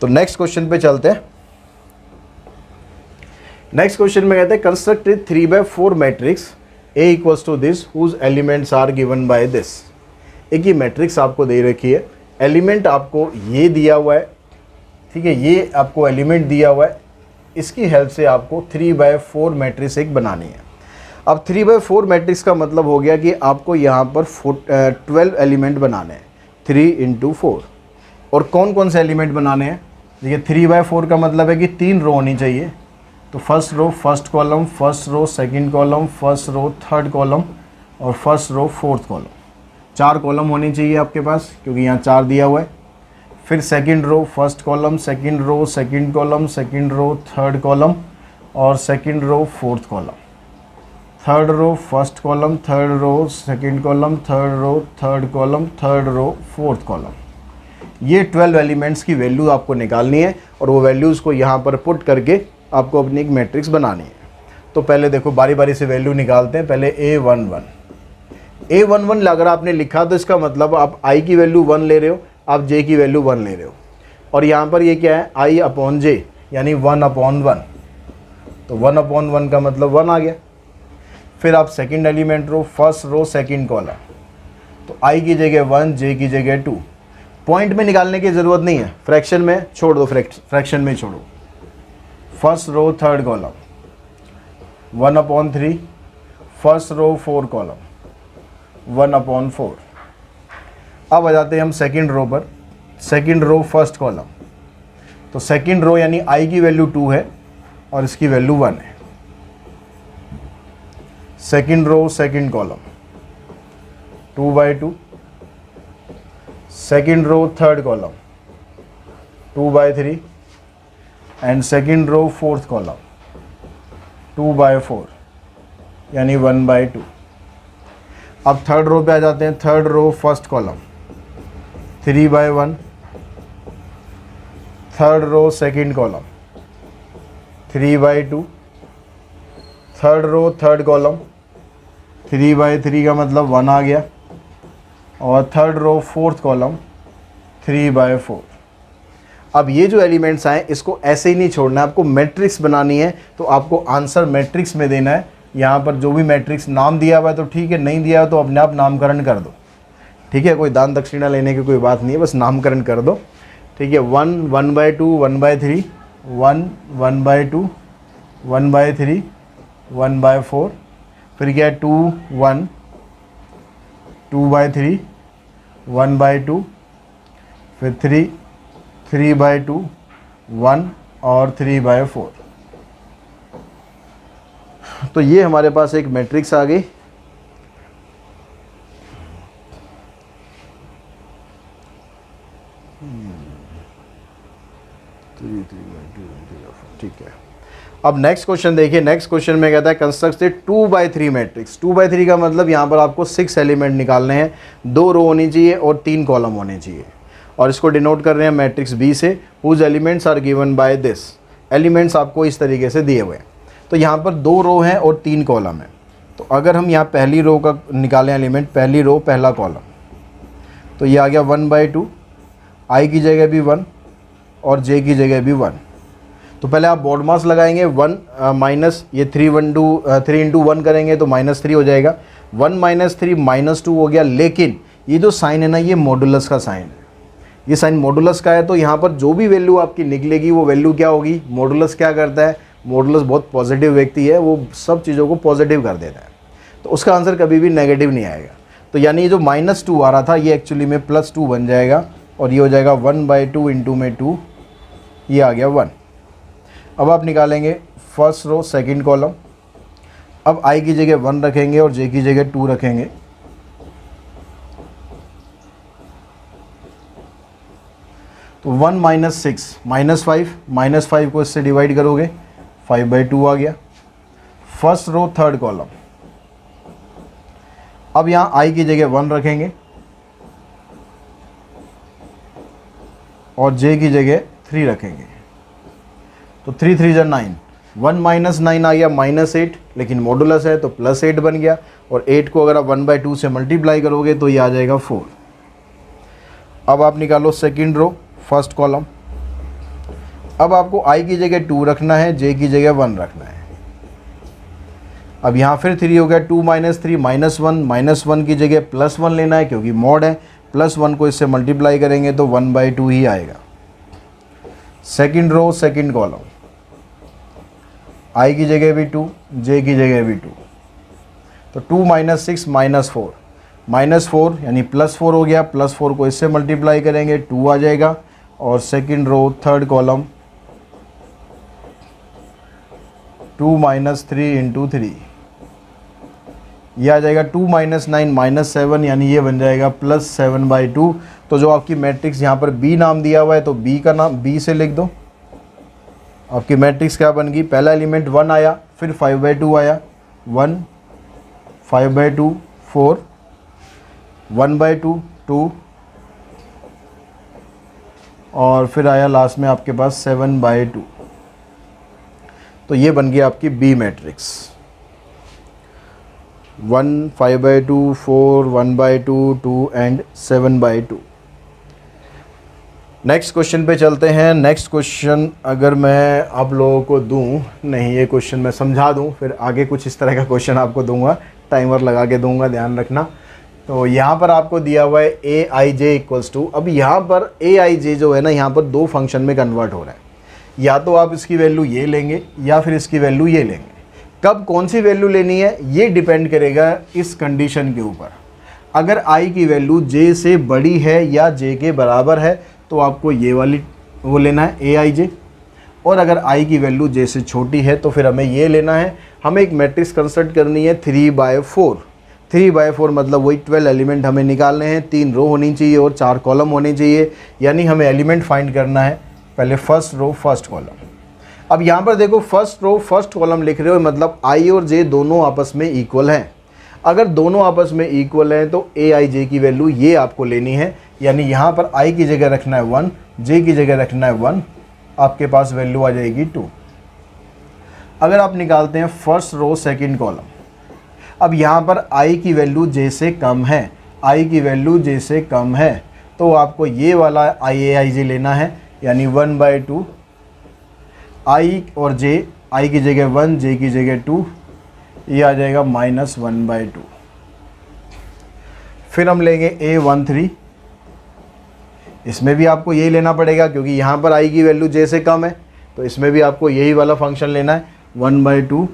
तो नेक्स्ट क्वेश्चन पे चलते हैं। नेक्स्ट क्वेश्चन में कहते हैं construct 3/4 matrix A equals to this whose elements are given by this. एक ये मैट्रिक्स आपको दे रखी है, एलिमेंट आपको ये दिया हुआ है, ठीक है, ये आपको एलिमेंट दिया हुआ है, इसकी हेल्प से आपको 3/4 मैट्रिक्स एक बनानी है। अब 3/4 मैट्रिक्स का मतलब हो गया कि आपको यहाँ पर 12 एलिमेंट बनाने हैं, 3 × 4। और कौन कौन से एलिमेंट बनाने हैं? देखिए 3/4 का मतलब है कि 3 रो होनी चाहिए। तो first row first column, first row second column, first row third column और first row fourth column. 4 column होनी चाहिए आपके पास, क्योंकि यहाँ 4 दिया हुआ है। फिर second row first column, second row second column, second row third column और second row fourth column. Third row first column, third row second column, third row third column, third row fourth column. ये 12 elements की value आपको निकालनी है और वो values को यहाँ पर पुट करके आपको अपनी एक मैट्रिक्स बनानी है। तो पहले देखो बारी बारी से वैल्यू निकालते हैं। पहले A11 अगर आपने लिखा तो इसका मतलब आप I की वैल्यू 1 ले रहे हो, आप J की वैल्यू 1 ले रहे हो। और यहाँ पर ये क्या है, I/J यानी 1/1। तो 1/1 का मतलब 1 आ गया। फिर आप second element row first row second column, तो I की जगह 1, J की जगह 2। पॉइंट में निकालने की ज़रूरत नहीं है, फ्रैक्शन में छोड़ दो, फ्रैक्शन में छोड़ो। First row third column 1/3, first row 4 column 1/4। अब आ जाते हैं हम सेकंड रो पर। सेकंड रो फर्स्ट कॉलम, तो सेकंड रो यानी I की वैल्यू 2 है और इसकी वैल्यू 1 है। Second row second column 2/2, second row third column 2/3 and second row fourth column 2/4 यानी 1/2। अब थर्ड रो पे आ जाते हैं। Third row first column 3/1, third row second column 3/2, third row third column 3/3 का मतलब 1 आ गया, और थर्ड रो फोर्थ कॉलम 3/4। अब ये जो एलिमेंट्स आए इसको ऐसे ही नहीं छोड़ना है, आपको मैट्रिक्स बनानी है। तो आपको आंसर मैट्रिक्स में देना है। यहाँ पर जो भी मैट्रिक्स नाम दिया हुआ है तो ठीक है, नहीं दिया हुआ तो अपने आप नामकरण कर दो, ठीक है। कोई दान दक्षिणा लेने की कोई बात नहीं है, बस नामकरण कर दो, ठीक है। 1 1/2 1/3, 1 1/2 1/3 1/4, फिर क्या है 2 1 2/3 1/2, फिर 3 3/2 1 और 3/4। तो ये हमारे पास एक मैट्रिक्स आ गई। ठीक है। अब नेक्स्ट क्वेश्चन देखिए। नेक्स्ट क्वेश्चन में कहता है कंस्ट्रक्ट 2/3 मैट्रिक्स। 2/3 का मतलब यहाँ पर आपको 6 एलिमेंट निकालने हैं, 2 रो होनी चाहिए और 3 कॉलम होने चाहिए। और इसको डिनोट कर रहे हैं मैट्रिक्स बी से, whose elements are given by this. Elements आपको इस तरीके से दिए हुए हैं। तो यहाँ पर 2 रो हैं और 3 कॉलम हैं। तो अगर हम यहाँ पहली रो का निकालें एलिमेंट, पहली रो पहला कॉलम, तो ये आ गया 1/2, I की जगह भी 1 और J की जगह भी 1। तो पहले आप बोर्ड मास लगाएंगे, 1 माइनस ये 3 × 1 करेंगे तो -3 हो जाएगा। 1 - 3 -2 हो गया। लेकिन ये जो साइन है ना, ये मॉडुलस का साइन है। ये साइन मॉडुलस का है, तो यहाँ पर जो भी वैल्यू आपकी निकलेगी वो वैल्यू क्या होगी? मॉडुलस क्या करता है? मॉडुलस बहुत पॉजिटिव व्यक्ति है, वो सब चीज़ों को पॉजिटिव कर देता है। तो उसका आंसर कभी भी नेगेटिव नहीं आएगा। तो यानी ये जो -2 आ रहा था ये एक्चुअली में +2 बन जाएगा और ये हो जाएगा 1/2 इंटू में 2, ये आ गया 1। अब आप निकालेंगे फर्स्ट रो सेकंड कॉलम। अब I की जगह 1 रखेंगे और J की जगह 2 रखेंगे। तो 1 - 6 -5, -5 को इससे डिवाइड करोगे 5/2 आ गया। First row third column. अब यहाँ I की जगह 1 रखेंगे और J की जगह 3 रखेंगे। तो 3 3 जा 9, 1 - 9 आ गया -8, लेकिन मॉडुलस है तो +8 बन गया। और 8 को अगर आप 1/2 से मल्टीप्लाई करोगे तो ये आ जाएगा 4। अब आप निकालो सेकंड रो फर्स्ट कॉलम। अब आपको I की जगह 2 रखना है, J की जगह 1 रखना है। अब यहाँ फिर 3 हो गया, 2 माइनस 3 माइनस वन की जगह +1 लेना है क्योंकि मॉड है, +1 को इससे मल्टीप्लाई करेंगे तो 1/2 ही आएगा। Second row second column, i की जगह भी 2, j की जगह भी 2, तो 2 माइनस 6 -4 यानी +4 हो गया, +4 को इससे मल्टीप्लाई करेंगे 2 आ जाएगा। और second row third column 2 minus 3 into 3, यह आ जाएगा 2 माइनस 9 -7 यानी ये बन जाएगा +7/2। तो जो आपकी मैट्रिक्स यहाँ पर B नाम दिया हुआ है तो B का नाम B से लिख दो। आपकी मैट्रिक्स क्या बन गई, पहला एलिमेंट 1 आया, फिर 5/2 आया, 1 5/2 4 1/2 2 और फिर आया लास्ट में आपके पास 7/2। तो ये बन गई आपकी B matrix, 1 5/2 4 1/2 2 and 7/2। Next question पे चलते हैं। नेक्स्ट क्वेश्चन अगर मैं आप लोगों को दूं, नहीं ये क्वेश्चन मैं समझा दूं, फिर आगे कुछ इस तरह का क्वेश्चन आपको दूंगा, टाइमर लगा के दूंगा, ध्यान रखना। तो यहाँ पर आपको दिया हुआ है aij इक्वल्स टू, अब यहाँ पर aij जो है ना, यहाँ पर दो फंक्शन में कन्वर्ट हो रहा है, या तो आप इसकी वैल्यू ये लेंगे या फिर इसकी वैल्यू ये लेंगे। कब कौन सी वैल्यू लेनी है ये डिपेंड करेगा इस कंडीशन के ऊपर। अगर i की वैल्यू j से बड़ी है या j के बराबर है तो आपको ये वाली वो लेना है aij, और अगर i की वैल्यू j से छोटी है तो फिर हमें ये लेना है। हमें एक मैट्रिक्स कंस्ट्रक्ट करनी है 3/4, 3/4 मतलब वही 12 एलिमेंट हमें निकालने हैं, 3 रो होनी चाहिए और 4 कॉलम होने चाहिए, यानी हमें एलिमेंट फाइंड करना है पहले फर्स्ट रो फर्स्ट कॉलम। अब यहाँ पर देखो फर्स्ट रो फर्स्ट कॉलम लिख रहे हो, मतलब i और j दोनों आपस में इक्वल हैं। अगर दोनों आपस में इक्वल हैं तो aij की वैल्यू ये आपको लेनी है, यानी यहाँ पर i की जगह रखना है 1, j की जगह रखना है 1, आपके पास वैल्यू आ जाएगी 2। अगर आप निकालते हैं फर्स्ट रो सेकंड कॉलम, अब यहाँ पर i की वैल्यू j से कम है, i की वैल्यू j से कम है, तो आपको ये वाला aij लेना है, यानी 1/2 i और j, i की जगह 1 j की जगह 2, ये आ जाएगा -1/2। फिर हम लेंगे a13, इसमें भी आपको यही लेना पड़ेगा क्योंकि यहाँ पर i की वैल्यू j से कम है, तो इसमें भी आपको यही वाला फंक्शन लेना है 1/2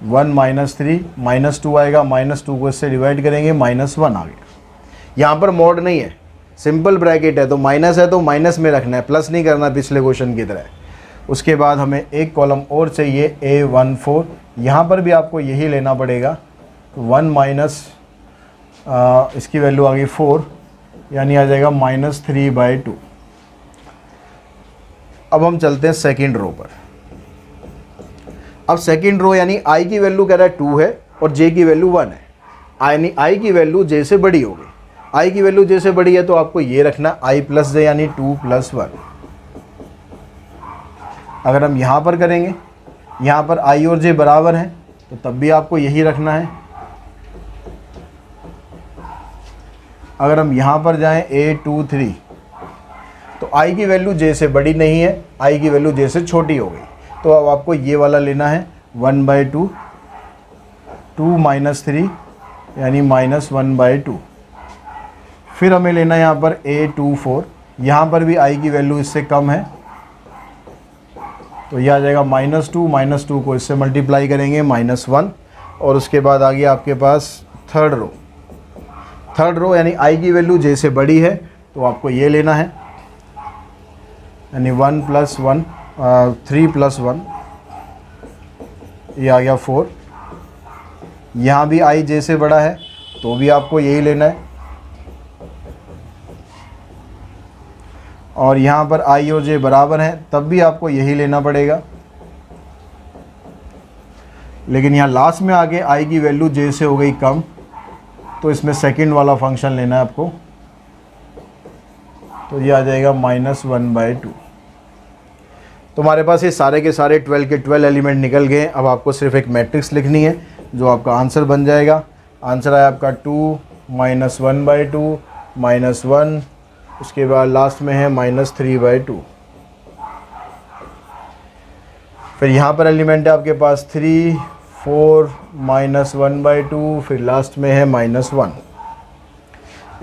1 -3 -2 आएगा, -2 को इससे डिवाइड करेंगे -1 आ गया। यहाँ पर मॉड नहीं है, सिंपल ब्रैकेट है, तो माइनस है तो माइनस में रखना है, प्लस नहीं करना पिछले क्वेश्चन की तरह। उसके बाद हमें एक कॉलम और चाहिए a14, यहाँ पर भी आपको यही लेना पड़ेगा, 1 माइनस इसकी वैल्यू आ गई 4, यानी आ जाएगा -3/2। अब हम चलते हैं सेकंड रो पर। अब सेकंड रो यानी i की वैल्यू कह रहा है 2 है और j की वैल्यू 1 है, यानी i की वैल्यू j से बड़ी हो गई। i की वैल्यू j से बड़ी है तो आपको ये रखना i + j यानी 2 + 1। अगर हम यहाँ पर करेंगे, यहाँ पर i और j बराबर हैं तो तब भी आपको यही रखना है। अगर हम यहाँ पर जाएं a23, तो i की वैल्यू j से बड़ी नहीं है, i की वैल्यू j से छोटी हो गई, तो अब आपको ये वाला लेना है 1/2 2 - 3 यानी -1/2। फिर हमें लेना है यहाँ पर a24, यहाँ पर भी i की वैल्यू इससे कम है, तो यह आ जाएगा -2 को इससे मल्टीप्लाई करेंगे -1। और उसके बाद आ गया आपके पास थर्ड रो यानी i की वैल्यू j से बड़ी है तो आपको ये लेना है, यानी 1 + 1 3 + 1, ये आ गया 4। यहाँ भी i j से बड़ा है तो भी आपको यही लेना है, और यहाँ पर i और j बराबर हैं तब भी आपको यही लेना पड़ेगा। लेकिन यहाँ लास्ट में आके i की वैल्यू j से हो गई कम, तो इसमें सेकंड वाला फंक्शन लेना है आपको, तो ये आ जाएगा -1/2। तो हमारे पास ये सारे के सारे 12 के 12 एलिमेंट निकल गए। अब आपको सिर्फ एक मैट्रिक्स लिखनी है जो आपका आंसर बन जाएगा। आंसर है आपका 2 - 1/2 -1, उसके बाद लास्ट में है -3/2। फिर यहाँ पर एलिमेंट है आपके पास 3, 4, -1/2, फिर लास्ट में है -1।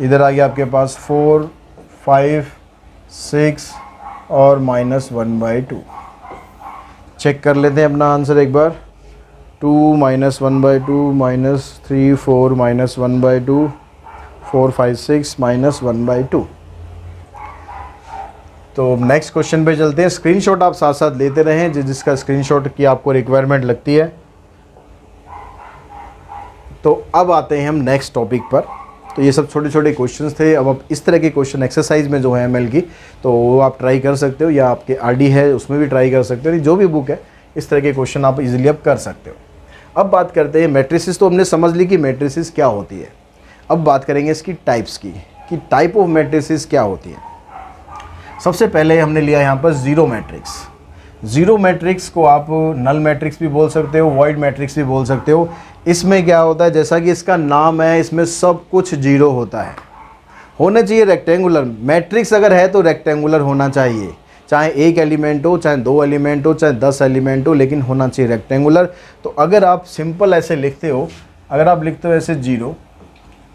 इधर आ गया आपके पास 4, 5, 6 और -1/2। चेक कर लेते हैं अपना आंसर एक बार। 2 -1/2 -3 4 -1/2 4 5 6 -1/2। तो नेक्स्ट क्वेश्चन पे चलते हैं। स्क्रीनशॉट आप साथ साथ लेते रहें जिसका स्क्रीनशॉट की आपको रिक्वायरमेंट लगती है। तो अब आते हैं हम नेक्स्ट टॉपिक पर। तो ये सब छोटे छोटे क्वेश्चंस थे। अब आप इस तरह के क्वेश्चन एक्सरसाइज में जो है एमएल की, तो वो आप ट्राई कर सकते हो, या आपके आरडी है उसमें भी ट्राई कर सकते हो, जो भी बुक है इस तरह के क्वेश्चन आप इजीली अब कर सकते हो। अब बात करते हैं मैट्रिसेस। तो हमने समझ ली कि मैट्रिसेस क्या होती है। अब बात करेंगे इसकी टाइप्स की, कि टाइप ऑफ मैट्रिसेस क्या होती है। सबसे पहले हमने लिया यहाँ पर ज़ीरो मैट्रिक्स। ज़ीरो मैट्रिक्स को आप नल मैट्रिक्स भी बोल सकते हो, वॉइड मैट्रिक्स भी बोल सकते हो। इसमें क्या होता है, जैसा कि इसका नाम है, इसमें सब कुछ जीरो होता है। होना चाहिए रेक्टेंगुलर। मैट्रिक्स अगर है तो रेक्टेंगुलर होना चाहिए, चाहे एक एलिमेंट हो, चाहे दो एलिमेंट हो, चाहे 10 एलिमेंट हो, लेकिन होना चाहिए रेक्टेंगुलर। तो अगर आप सिंपल ऐसे लिखते हो, अगर आप लिखते हो ऐसे 0,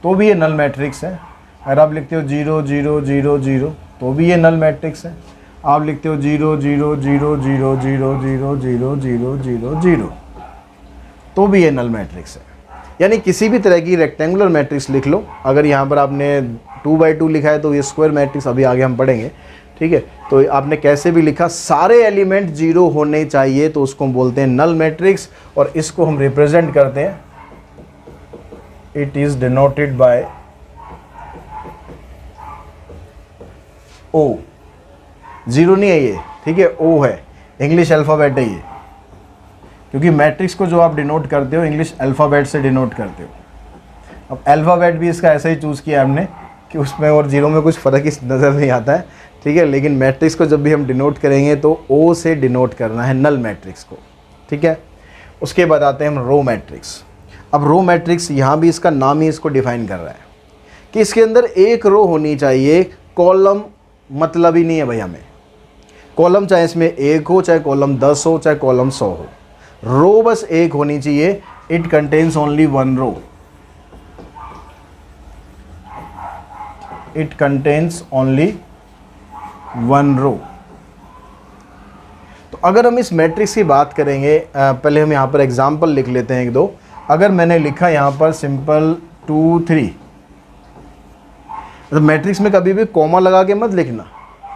तो भी ये नल मैट्रिक्स है। अगर आप लिखते हो 0 0 0 0, तो भी ये नल मैट्रिक्स है। आप लिखते हो 0 0 0 0 0 0 0 0 0 0, तो भी ये नल मैट्रिक्स है। यानी किसी भी तरह की रेक्टेंगुलर मैट्रिक्स लिख लो। अगर यहाँ पर आपने 2/2 लिखा है तो ये स्क्वायर मैट्रिक्स, अभी आगे हम पढ़ेंगे, ठीक है। तो आपने कैसे भी लिखा, सारे एलिमेंट 0 होने चाहिए, तो उसको हम बोलते हैं नल मैट्रिक्स। और इसको हम रिप्रेजेंट करते हैं, इट इज डिनोटेड बाय ओ। 0 नहीं है ये, ठीक है, ओ है, इंग्लिश अल्फ़ाबेट है ये। क्योंकि मैट्रिक्स को जो आप डिनोट करते हो इंग्लिश अल्फ़ाबेट से डिनोट करते हो। अब अल्फ़ाबेट भी इसका ऐसा ही चूज़ किया हमने कि उसमें और 0 में कुछ फ़र्क ही नज़र नहीं आता है, ठीक है। लेकिन मैट्रिक्स को जब भी हम डिनोट करेंगे तो ओ से डिनोट करना है नल मैट्रिक्स को, ठीक है। उसके बाद आते हैं हम रो मैट्रिक्स। अब रो मैट्रिक्स, यहाँ भी इसका नाम ही इसको डिफ़ाइन कर रहा है कि इसके अंदर एक रो होनी चाहिए, कॉलम मतलब ही नहीं है भाई हमें। कॉलम चाहे इसमें 1 हो, चाहे कॉलम 10 हो, चाहे कॉलम 100 हो, रो बस एक होनी चाहिए। It contains only one row, it contains only one row. तो अगर हम इस मैट्रिक्स की बात करेंगे, पहले हम यहाँ पर एग्जाम्पल लिख लेते हैं एक दो। अगर मैंने लिखा यहाँ पर सिंपल 2 3, तो मैट्रिक्स में कभी भी कॉमा लगा के मत लिखना,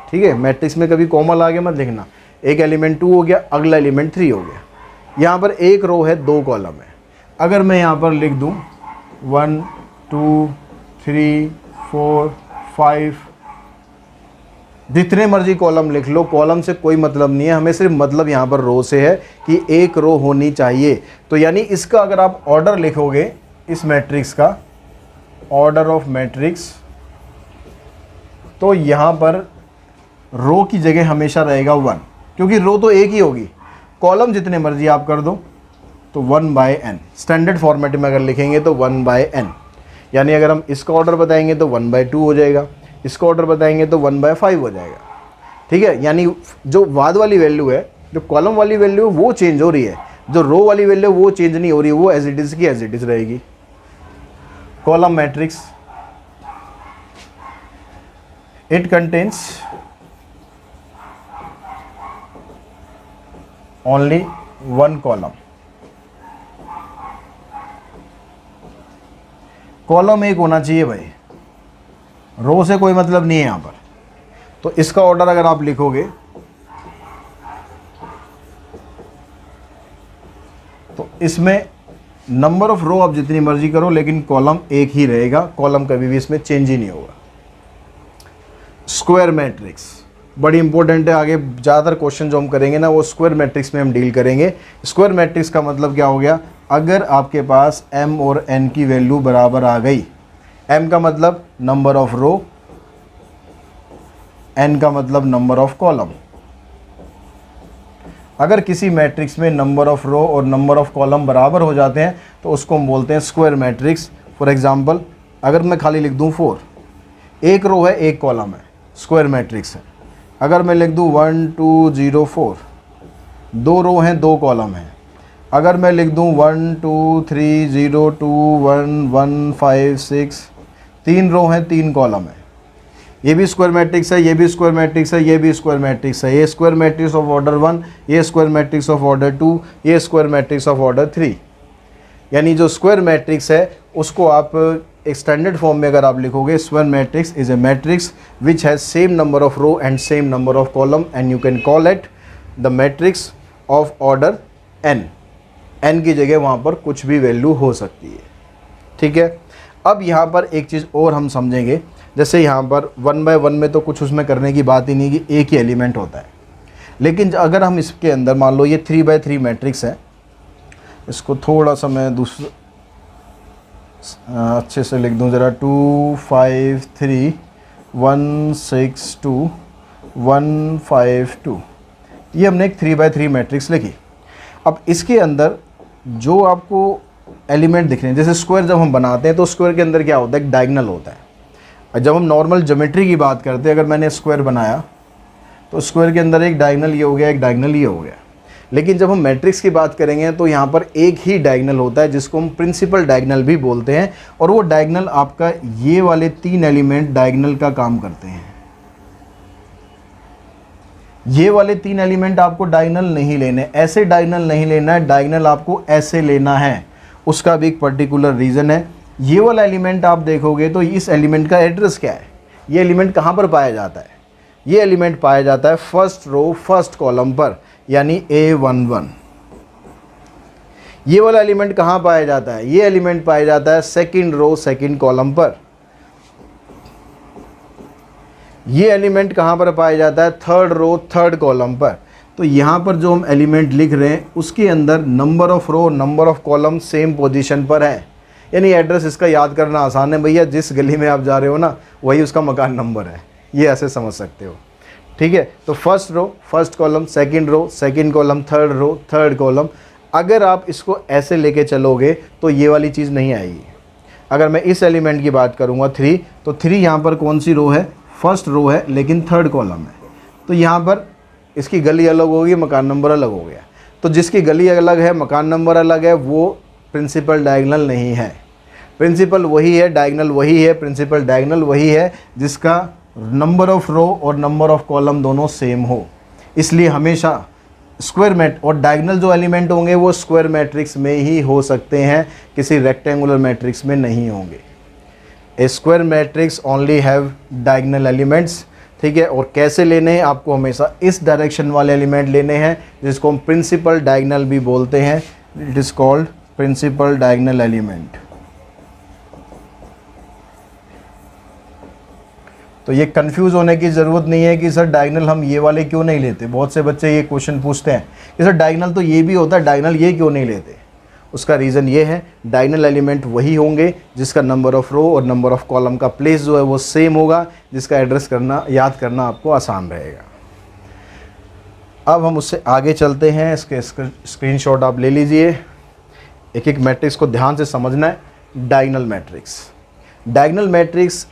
ठीक है। मैट्रिक्स में कभी कॉमा लगा के मत लिखना। एक एलिमेंट 2 हो गया, अगला एलिमेंट 3 हो गया। यहाँ पर एक रो है, 2 कॉलम है। अगर मैं यहाँ पर लिख दूँ 1 2 3 4 5, जितने मर्जी कॉलम लिख लो, कॉलम से कोई मतलब नहीं है, हमें सिर्फ मतलब यहाँ पर रो से है कि एक रो होनी चाहिए। तो यानी इसका अगर आप ऑर्डर लिखोगे, इस मैट्रिक्स का ऑर्डर ऑफ मैट्रिक्स, तो यहाँ पर रो की जगह हमेशा रहेगा 1, क्योंकि रो तो एक ही होगी। कॉलम जितने मर्जी आप कर दो, तो 1/n। स्टैंडर्ड फॉर्मेट में अगर लिखेंगे तो 1/n। यानी अगर हम इसका ऑर्डर बताएंगे तो 1/2 हो जाएगा, इसका ऑर्डर बताएंगे तो 1/5 हो जाएगा, ठीक है। यानी जो बाद वाली वैल्यू है, जो कॉलम वाली वैल्यू है वो चेंज हो रही है, जो रो वाली वैल्यू वो चेंज नहीं हो रही, वो एज इट इज़ की एज इट इज़ रहेगी। Column matrix, it contains only one column. Column एक होना चाहिए भाई, रो से कोई मतलब नहीं है यहाँ पर। तो इसका ऑर्डर अगर आप लिखोगे तो इसमें नंबर ऑफ रो आप जितनी मर्जी करो, लेकिन कॉलम एक ही रहेगा, कॉलम कभी भी इसमें चेंज ही नहीं होगा। स्क्वायर मैट्रिक्स बड़ी इंपॉर्टेंट है। आगे ज़्यादातर क्वेश्चन जो हम करेंगे ना, वो स्क्वायर मैट्रिक्स में हम डील करेंगे। स्क्वायर मैट्रिक्स का मतलब क्या हो गया, अगर आपके पास m और n की वैल्यू बराबर आ गई, m का मतलब नंबर ऑफ रो, n का मतलब नंबर ऑफ कॉलम। अगर किसी मैट्रिक्स में नंबर ऑफ रो और नंबर ऑफ कॉलम बराबर हो जाते हैं तो उसको हम बोलते हैं स्क्वायर मैट्रिक्स। फॉर एग्जांपल, अगर मैं खाली लिख दूं 4, एक रो है एक कॉलम है, स्क्वायर मैट्रिक्स है। अगर मैं लिख दूं 1 2 0 4, 2 रो हैं 2 कॉलम हैं। अगर मैं लिख दूं 1 2 3 0 2 1 1 5 6, 3 रो हैं 3 कॉलम है। ये भी स्क्वायर मैट्रिक्स है, ये भी स्क्वायर मैट्रिक्स है, ये भी स्क्वायर मैट्रिक्स है। ये स्क्वायर मैट्रिक्स ऑफ ऑर्डर 1, ये स्क्वायर मैट्रिक्स ऑफ ऑर्डर 2, ये स्क्वायर मैट्रिक्स ऑफ ऑर्डर 3। यानी जो स्क्वायर मैट्रिक्स है उसको आप एक स्टैंडर्ड फॉर्म में अगर आप लिखोगे, square matrix is a matrix which has same number of row and same number of column and you can call it the matrix of order n। n की जगह वहाँ पर कुछ भी वैल्यू हो सकती है, ठीक है। अब यहाँ पर एक चीज़ और हम समझेंगे, जैसे यहाँ पर 1 बाय 1 में तो कुछ उसमें करने की बात ही नहीं कि एक ही एलिमेंट होता है, लेकिन अगर हम इसके अंदर मान लो ये 3 बाय 3 मैट्रिक्स है, इसको थोड़ा सा मैं दूसरा अच्छे से लिख दूँ ज़रा, 2 5 3 1 6 2 1 5 2, ये हमने एक 3 बाय 3 मैट्रिक्स लिखी। अब इसके अंदर जो आपको एलिमेंट दिख रहे हैं, जैसे स्क्वायर जब हम बनाते हैं तो स्क्वायर के अंदर क्या होता है, एक डायगोनल होता है। जब हम नॉर्मल ज्योमेट्री की बात करते हैं, अगर मैंने स्क्वायर बनाया तो स्क्वायर के अंदर एक डायगोनल ये हो गया, एक डायगोनल ये हो गया। लेकिन जब हम मैट्रिक्स की बात करेंगे तो यहाँ पर एक ही डायगोनल होता है जिसको हम प्रिंसिपल डायगोनल भी बोलते हैं, और वो डायगोनल आपका ये वाले 3 एलिमेंट डायगोनल का काम करते हैं। ये वाले 3 एलिमेंट आपको डायगोनल नहीं लेने, ऐसे डायगोनल नहीं लेना है, डायगोनल आपको ऐसे लेना है। उसका भी एक पर्टिकुलर रीज़न है। ये वाला एलिमेंट आप देखोगे तो इस एलिमेंट का एड्रेस क्या है, ये एलिमेंट कहाँ पर पाया जाता है, ये एलिमेंट पाया जाता है फर्स्ट रो फर्स्ट कॉलम पर, यानी A11। ये वाला एलिमेंट कहाँ पाया जाता है, ये एलिमेंट पाया जाता है सेकंड रो सेकंड कॉलम पर। ये एलिमेंट कहाँ पर पाया जाता है, थर्ड रो थर्ड कॉलम पर। तो यहाँ पर जो हम एलिमेंट लिख रहे हैं उसके अंदर number of row number of column same position पर है, यानी एड्रेस इसका याद करना आसान है भैया, जिस गली में आप जा रहे हो ना वही उसका मकान नंबर है, ये ऐसे समझ सकते हो, ठीक है। तो first row first column, second row second column, third row third column. अगर आप इसको ऐसे लेके चलोगे तो ये वाली चीज़ नहीं आएगी। अगर मैं इस एलिमेंट की बात करूँगा 3, तो 3 यहाँ पर कौन सी रो है, फर्स्ट रो है लेकिन थर्ड कॉलम है, तो यहाँ पर इसकी गली अलग होगी, मकान नंबर अलग हो गया। तो जिसकी गली अलग है मकान नंबर अलग है वो प्रिंसिपल डायगोनल नहीं है। प्रिंसिपल वही है, डायगोनल वही है, प्रिंसिपल डायगोनल वही है जिसका नंबर ऑफ रो और नंबर ऑफ कॉलम दोनों सेम हो। इसलिए हमेशा स्क्वायर मैट और डायगोनल जो एलिमेंट होंगे वो स्क्वायर मैट्रिक्स में ही हो सकते हैं, किसी रेक्टेंगुलर मैट्रिक्स में नहीं होंगे। A square matrix only have diagonal elements, ठीक है। और कैसे लेने हैं, आपको हमेशा इस डायरेक्शन वाले एलिमेंट लेने हैं जिसको हम प्रिंसिपल डायगोनल भी बोलते हैं। It is called principal diagonal element. तो ये कंफ्यूज होने की ज़रूरत नहीं है कि सर डायगोनल हम ये वाले क्यों नहीं लेते। बहुत से बच्चे ये क्वेश्चन पूछते हैं कि सर डायगोनल तो ये भी होता है, डायगोनल ये क्यों नहीं लेते। उसका रीज़न ये है, डायगोनल एलिमेंट वही होंगे जिसका नंबर ऑफ़ रो और नंबर ऑफ़ कॉलम का प्लेस जो है वो सेम होगा, जिसका एड्रेस करना याद करना आपको आसान रहेगा। अब हम उससे आगे चलते हैं। इसके स्क्रीनशॉट आप ले लीजिए। एक एक मैट्रिक्स को ध्यान से समझना है। डायगोनल मैट्रिक्स, डायगोनल मैट्रिक्स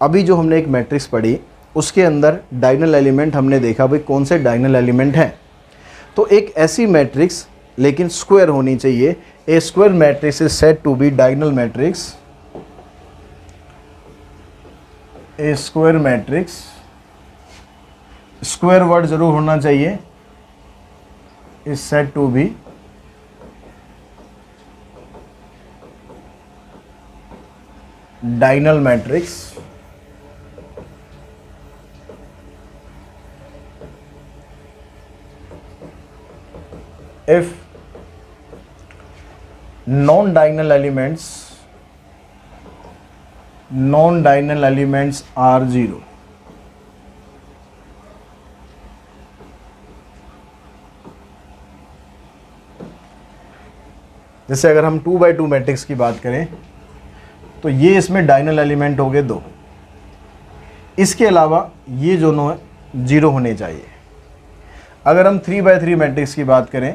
अभी जो हमने एक मैट्रिक्स पढ़ी उसके अंदर डायगोनल एलिमेंट हमने देखा भाई कौन से डायगोनल एलिमेंट हैं। तो एक ऐसी मैट्रिक्स लेकिन स्क्वायर होनी चाहिए। A square matrix is said to be diagonal matrix. A square matrix, square word जरूर होना चाहिए, is said to be diagonal matrix if non-diagonal elements are 0। जैसे अगर हम 2 बाई 2 मैट्रिक्स की बात करें तो ये इसमें डायगोनल एलिमेंट हो गए 2, इसके अलावा ये दोनों 0 होने चाहिए। अगर हम 3 बाई 3 मैट्रिक्स की बात करें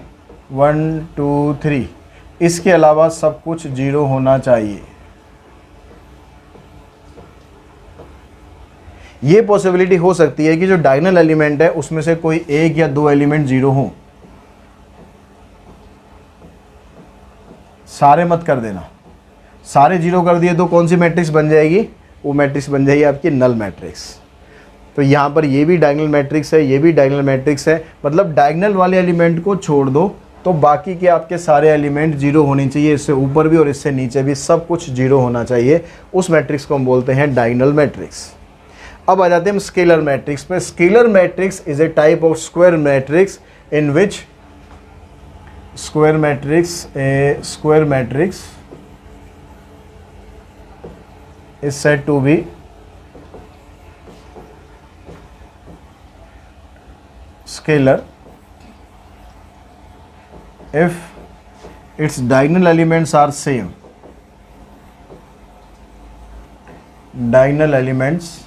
1 2 3, इसके अलावा सब कुछ 0 होना चाहिए। ये पॉसिबिलिटी हो सकती है कि जो डायगोनल एलिमेंट है उसमें से कोई एक या दो एलिमेंट 0 हो, सारे मत कर देना, सारे जीरो कर दिए तो कौन सी मैट्रिक्स बन जाएगी, वो मैट्रिक्स बन जाएगी आपकी नल मैट्रिक्स। तो यहाँ पर ये भी डायगोनल मैट्रिक्स है, ये भी डायगोनल मैट्रिक्स है, मतलब डायगोनल वाले एलिमेंट को छोड़ दो तो बाकी के आपके सारे एलिमेंट जीरो होने चाहिए, इससे ऊपर भी और इससे नीचे भी सब कुछ जीरो होना चाहिए। उस मैट्रिक्स को हम बोलते हैं डायगोनल मैट्रिक्स। अब आ जाते हैं हम स्केलर मैट्रिक्स पे। Scalar matrix is A type of square matrix in which square matrix is said to be scalar if its diagonal elements are same. Diagonal elements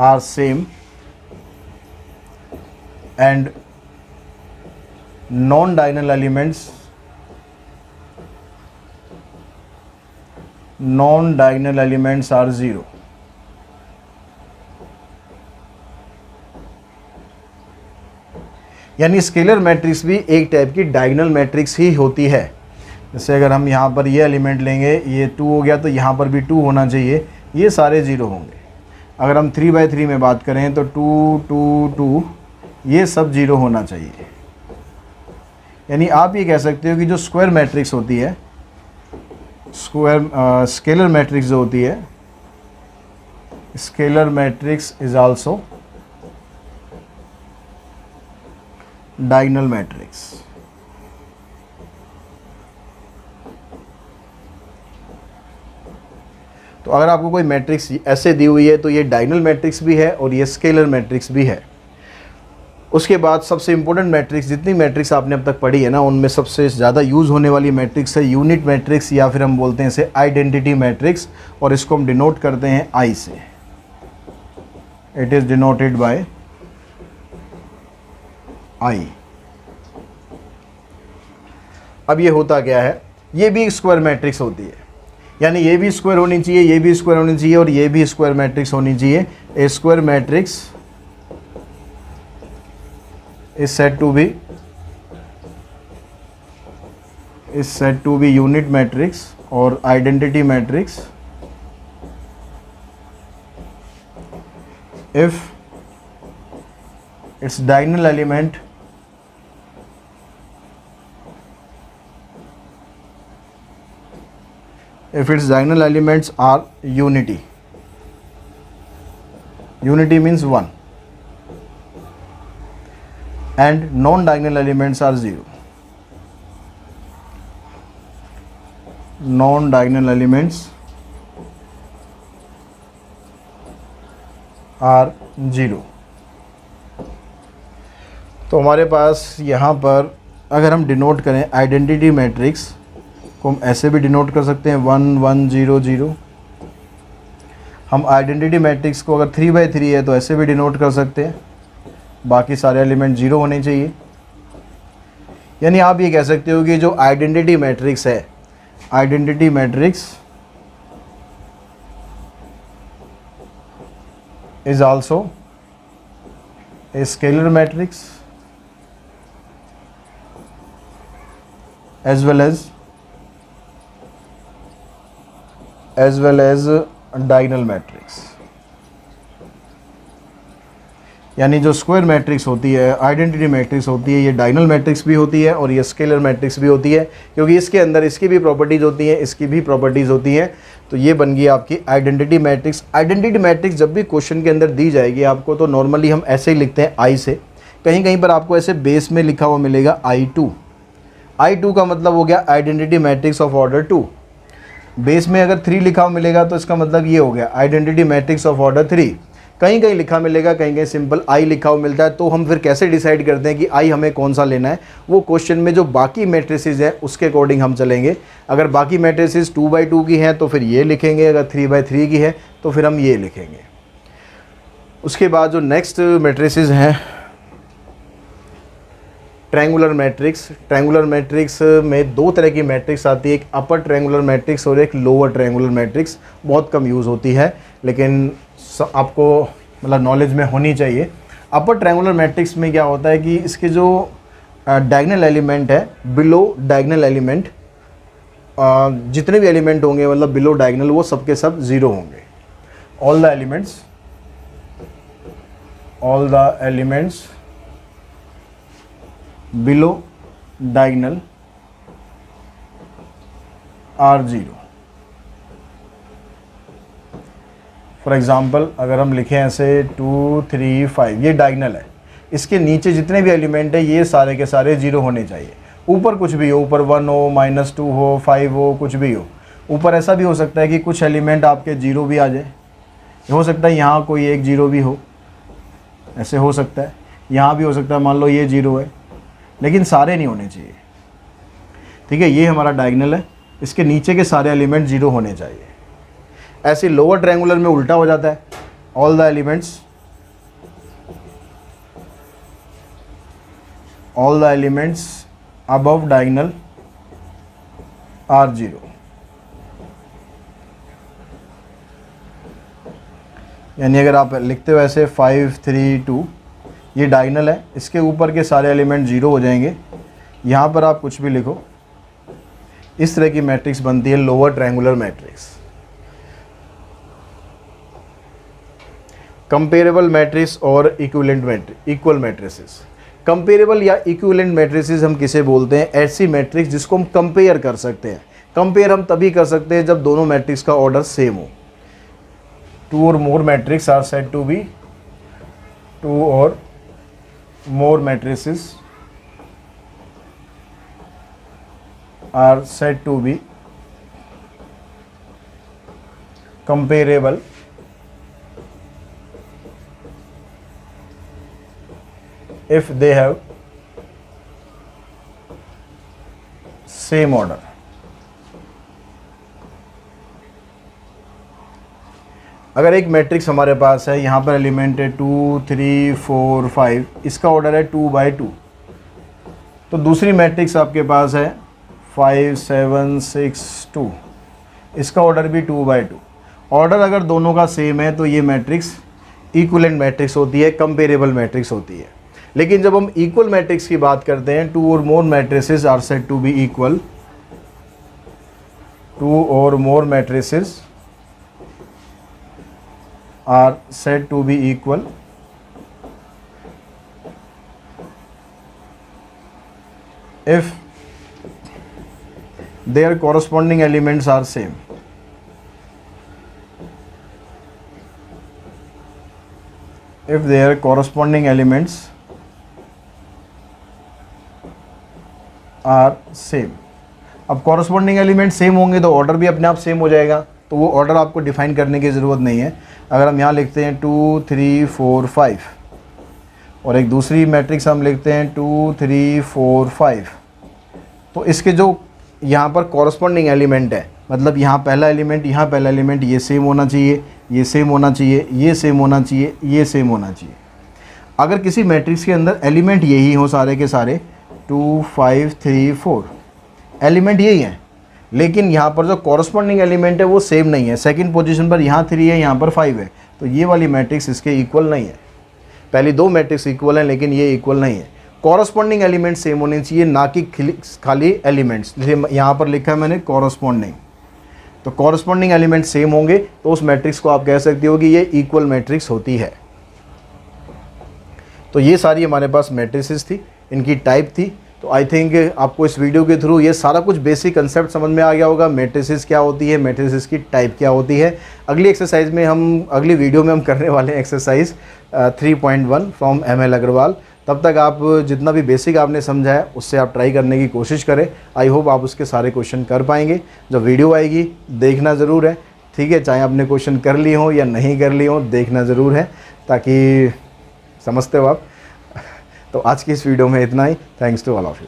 are same and non-diagonal elements are zero. यानी scalar matrix भी एक type की diagonal matrix ही होती है। जैसे अगर हम यहाँ पर ये एलिमेंट लेंगे, ये 2 हो गया तो यहाँ पर भी 2 होना चाहिए, ये सारे ज़ीरो होंगे। अगर हम 3/3 में बात करें तो 2 2 2 ये सब ज़ीरो होना चाहिए। यानी आप ये कह सकते हो कि जो स्क्वायर मैट्रिक्स होती है, स्केलर मैट्रिक्स जो होती है, scalar matrix is also diagonal matrix. तो अगर आपको कोई मैट्रिक्स ऐसे दी हुई है तो ये डायगोनल मैट्रिक्स भी है और ये स्केलर मैट्रिक्स भी है। उसके बाद सबसे इंपॉर्टेंट मैट्रिक्स, जितनी मैट्रिक्स आपने अब तक पढ़ी है ना, उनमें सबसे ज़्यादा यूज़ होने वाली मैट्रिक्स है यूनिट मैट्रिक्स, या फिर हम बोलते हैं इसे आइडेंटिटी मैट्रिक्स, और इसको हम डिनोट करते हैं आई से। इट इज़ डिनोटेड बाय आई। अब ये होता क्या है, ये भी स्क्वायर मैट्रिक्स होती है, यानी ये भी स्क्वायर होनी चाहिए, ये भी स्क्वायर होनी चाहिए और ये भी स्क्वायर मैट्रिक्स होनी चाहिए। A square matrix is said to be unit matrix or identity matrix if its diagonal element elements are unity. Unity means 1 and non-diagonal elements are 0. Non-diagonal elements are 0. तो हमारे पास यहाँ पर अगर हम डिनोट करें identity matrix को, हम ऐसे भी डिनोट कर सकते हैं 1 1 0 0। हम आइडेंटिटी मैट्रिक्स को अगर 3/3 है तो ऐसे भी डिनोट कर सकते हैं, बाकी सारे एलिमेंट ज़ीरो होने चाहिए। यानी आप ये कह सकते हो कि जो आइडेंटिटी मैट्रिक्स है, identity matrix is also a scalar matrix as well as diagonal matrix. यानी जो स्क्वायर मैट्रिक्स होती है, आइडेंटिटी मैट्रिक्स होती है, ये डायगोनल मैट्रिक्स भी होती है और ये स्केलर मैट्रिक्स भी होती है, क्योंकि इसके अंदर इसकी भी प्रॉपर्टीज़ होती हैं, इसकी भी प्रॉपर्टीज़ होती हैं। तो ये बन गई आपकी आइडेंटिटी मैट्रिक्स। आइडेंटिटी मैट्रिक्स जब भी क्वेश्चन के अंदर दी जाएगी आपको, तो नॉर्मली हम ऐसे ही लिखते हैं आई से। कहीं कहीं पर आपको ऐसे बेस में लिखा हुआ मिलेगा I2। I2 का मतलब हो गया identity matrix of order 2। Base में अगर 3 लिखा हुआ मिलेगा तो इसका मतलब ये हो गया आइडेंटिटी मैट्रिक्स ऑफ ऑर्डर 3। कहीं कहीं लिखा मिलेगा, कहीं कहीं सिंपल आई लिखा हुआ मिलता है। तो हम फिर कैसे डिसाइड करते हैं कि आई हमें कौन सा लेना है? वो क्वेश्चन में जो बाकी मैट्रिसेस हैं उसके अकॉर्डिंग हम चलेंगे। अगर बाकी मैट्रिसेस 2/2 की हैं तो फिर ये लिखेंगे, अगर 3/3 की है तो फिर हम ये लिखेंगे। उसके बाद जो नेक्स्ट मैट्रिसेस हैं, ट्रायंगुलर मैट्रिक्स। ट्रायंगुलर मैट्रिक्स में 2 तरह की मैट्रिक्स आती है, एक अपर ट्रायंगुलर मैट्रिक्स और एक लोअर ट्रायंगुलर मैट्रिक्स। बहुत कम यूज़ होती है लेकिन आपको मतलब नॉलेज में होनी चाहिए। अपर ट्रायंगुलर मैट्रिक्स में क्या होता है कि इसके जो डायगनल एलिमेंट है, बिलो डायगनल एलिमेंट, जितने भी एलिमेंट होंगे मतलब बिलो डायगनल वो सबके सब ज़ीरो होंगे। All the elements below diagonal are zero. For example अगर हम लिखें ऐसे 2 3 5, ये डायगनल है, इसके नीचे जितने भी एलिमेंट है ये सारे के सारे ज़ीरो होने चाहिए। ऊपर कुछ भी हो, ऊपर 1 हो, -2 हो, 5 हो, कुछ भी हो। ऊपर ऐसा भी हो सकता है कि कुछ एलिमेंट आपके ज़ीरो भी आ जाए, हो सकता है यहाँ कोई एक ज़ीरो भी हो, ऐसे हो सकता है, यहाँ भी हो सकता है, मान लो ये 0 है, लेकिन सारे नहीं होने चाहिए। ठीक है, ये हमारा डायगनल है, इसके नीचे के सारे एलिमेंट 0 होने चाहिए। ऐसे लोअर ट्रायंगुलर में उल्टा हो जाता है, all the elements above diagonal are zero. यानी अगर आप लिखते हो ऐसे 5 3 2, ये डायगनल है, इसके ऊपर के सारे एलिमेंट 0 हो जाएंगे। यहाँ पर आप कुछ भी लिखो, इस तरह की मैट्रिक्स बनती है lower triangular matrix. Comparable matrix और इक्वल मैट्रिसेस। कंपेरेबल या इक्विवेलेंट मैट्रिसेस हम किसे बोलते हैं? ऐसी मैट्रिक्स जिसको हम कंपेयर कर सकते हैं। कंपेयर हम तभी कर सकते हैं जब दोनों मैट्रिक्स का ऑर्डर सेम हो। 2 or more matrices are said to be 2 or more matrices are said to be comparable if they have same order. अगर एक मैट्रिक्स हमारे पास है, यहाँ पर एलिमेंट है 2 3 4 5, इसका ऑर्डर है 2/2, तो दूसरी मैट्रिक्स आपके पास है 5 7 6 2, इसका ऑर्डर भी 2/2। ऑर्डर अगर दोनों का सेम है तो ये मैट्रिक्स इक्विवेलेंट मैट्रिक्स होती है, कंपेरेबल मैट्रिक्स होती है। लेकिन जब हम इक्वल मैट्रिक्स की बात करते हैं, 2 or more matrices are said to be equal, 2 or more matrices are said to be equal if their corresponding elements are same. If their corresponding elements are same. अब कॉरस्पॉन्डिंग एलिमेंट सेम होंगे तो order भी अपने आप same हो जाएगा, तो वो ऑर्डर आपको डिफाइन करने की ज़रूरत नहीं है। अगर हम यहाँ लिखते हैं 2 3 4 5 और एक दूसरी मैट्रिक्स हम लिखते हैं 2 3 4 5, तो इसके जो यहाँ पर कॉरस्पॉन्डिंग एलिमेंट है, मतलब यहाँ पहला एलिमेंट, यहाँ पहला एलिमेंट, ये सेम होना चाहिए, ये सेम होना चाहिए, ये सेम होना चाहिए, ये सेम होना चाहिए। अगर किसी मैट्रिक्स के अंदर एलिमेंट यही हो सारे के सारे, 2 5 3 4 एलिमेंट यही है, लेकिन यहाँ पर जो कॉरस्पॉन्डिंग एलिमेंट है वो सेम नहीं है। सेकंड पोजीशन पर यहाँ 3 है, यहाँ पर 5 है, तो ये वाली मैट्रिक्स इसके इक्वल नहीं है। पहली दो मैट्रिक्स इक्वल हैं लेकिन ये इक्वल नहीं है। कॉरस्पॉन्डिंग एलिमेंट सेम होने चाहिए, ना कि खाली एलिमेंट्स। जैसे यहाँ पर लिखा है मैंने कॉरस्पॉन्डिंग, तो कॉरस्पॉन्डिंग एलिमेंट सेम होंगे तो उस मैट्रिक्स को आप कह सकते हो कि ये इक्वल मैट्रिक्स होती है। तो ये सारी हमारे पास मैट्रिसेस थी, इनकी टाइप थी। तो आई थिंक आपको इस वीडियो के थ्रू ये सारा कुछ बेसिक कंसेप्ट समझ में आ गया होगा, मैट्रिसेस क्या होती है, मैट्रिसेस की टाइप क्या होती है। अगली एक्सरसाइज में अगली वीडियो में हम करने वाले हैं एक्सरसाइज 3.1 फ्रॉम ML अग्रवाल। तब तक आप जितना भी बेसिक आपने समझा है उससे आप ट्राई करने की कोशिश करें। आई होप आप उसके सारे क्वेश्चन कर पाएंगे। जब वीडियो आएगी देखना ज़रूर है, ठीक है, चाहे आपने क्वेश्चन कर लिए हों या नहीं कर लिए हों, देखना ज़रूर है ताकि समझते हो आप। तो आज की इस वीडियो में इतना ही। Thanks to all of you.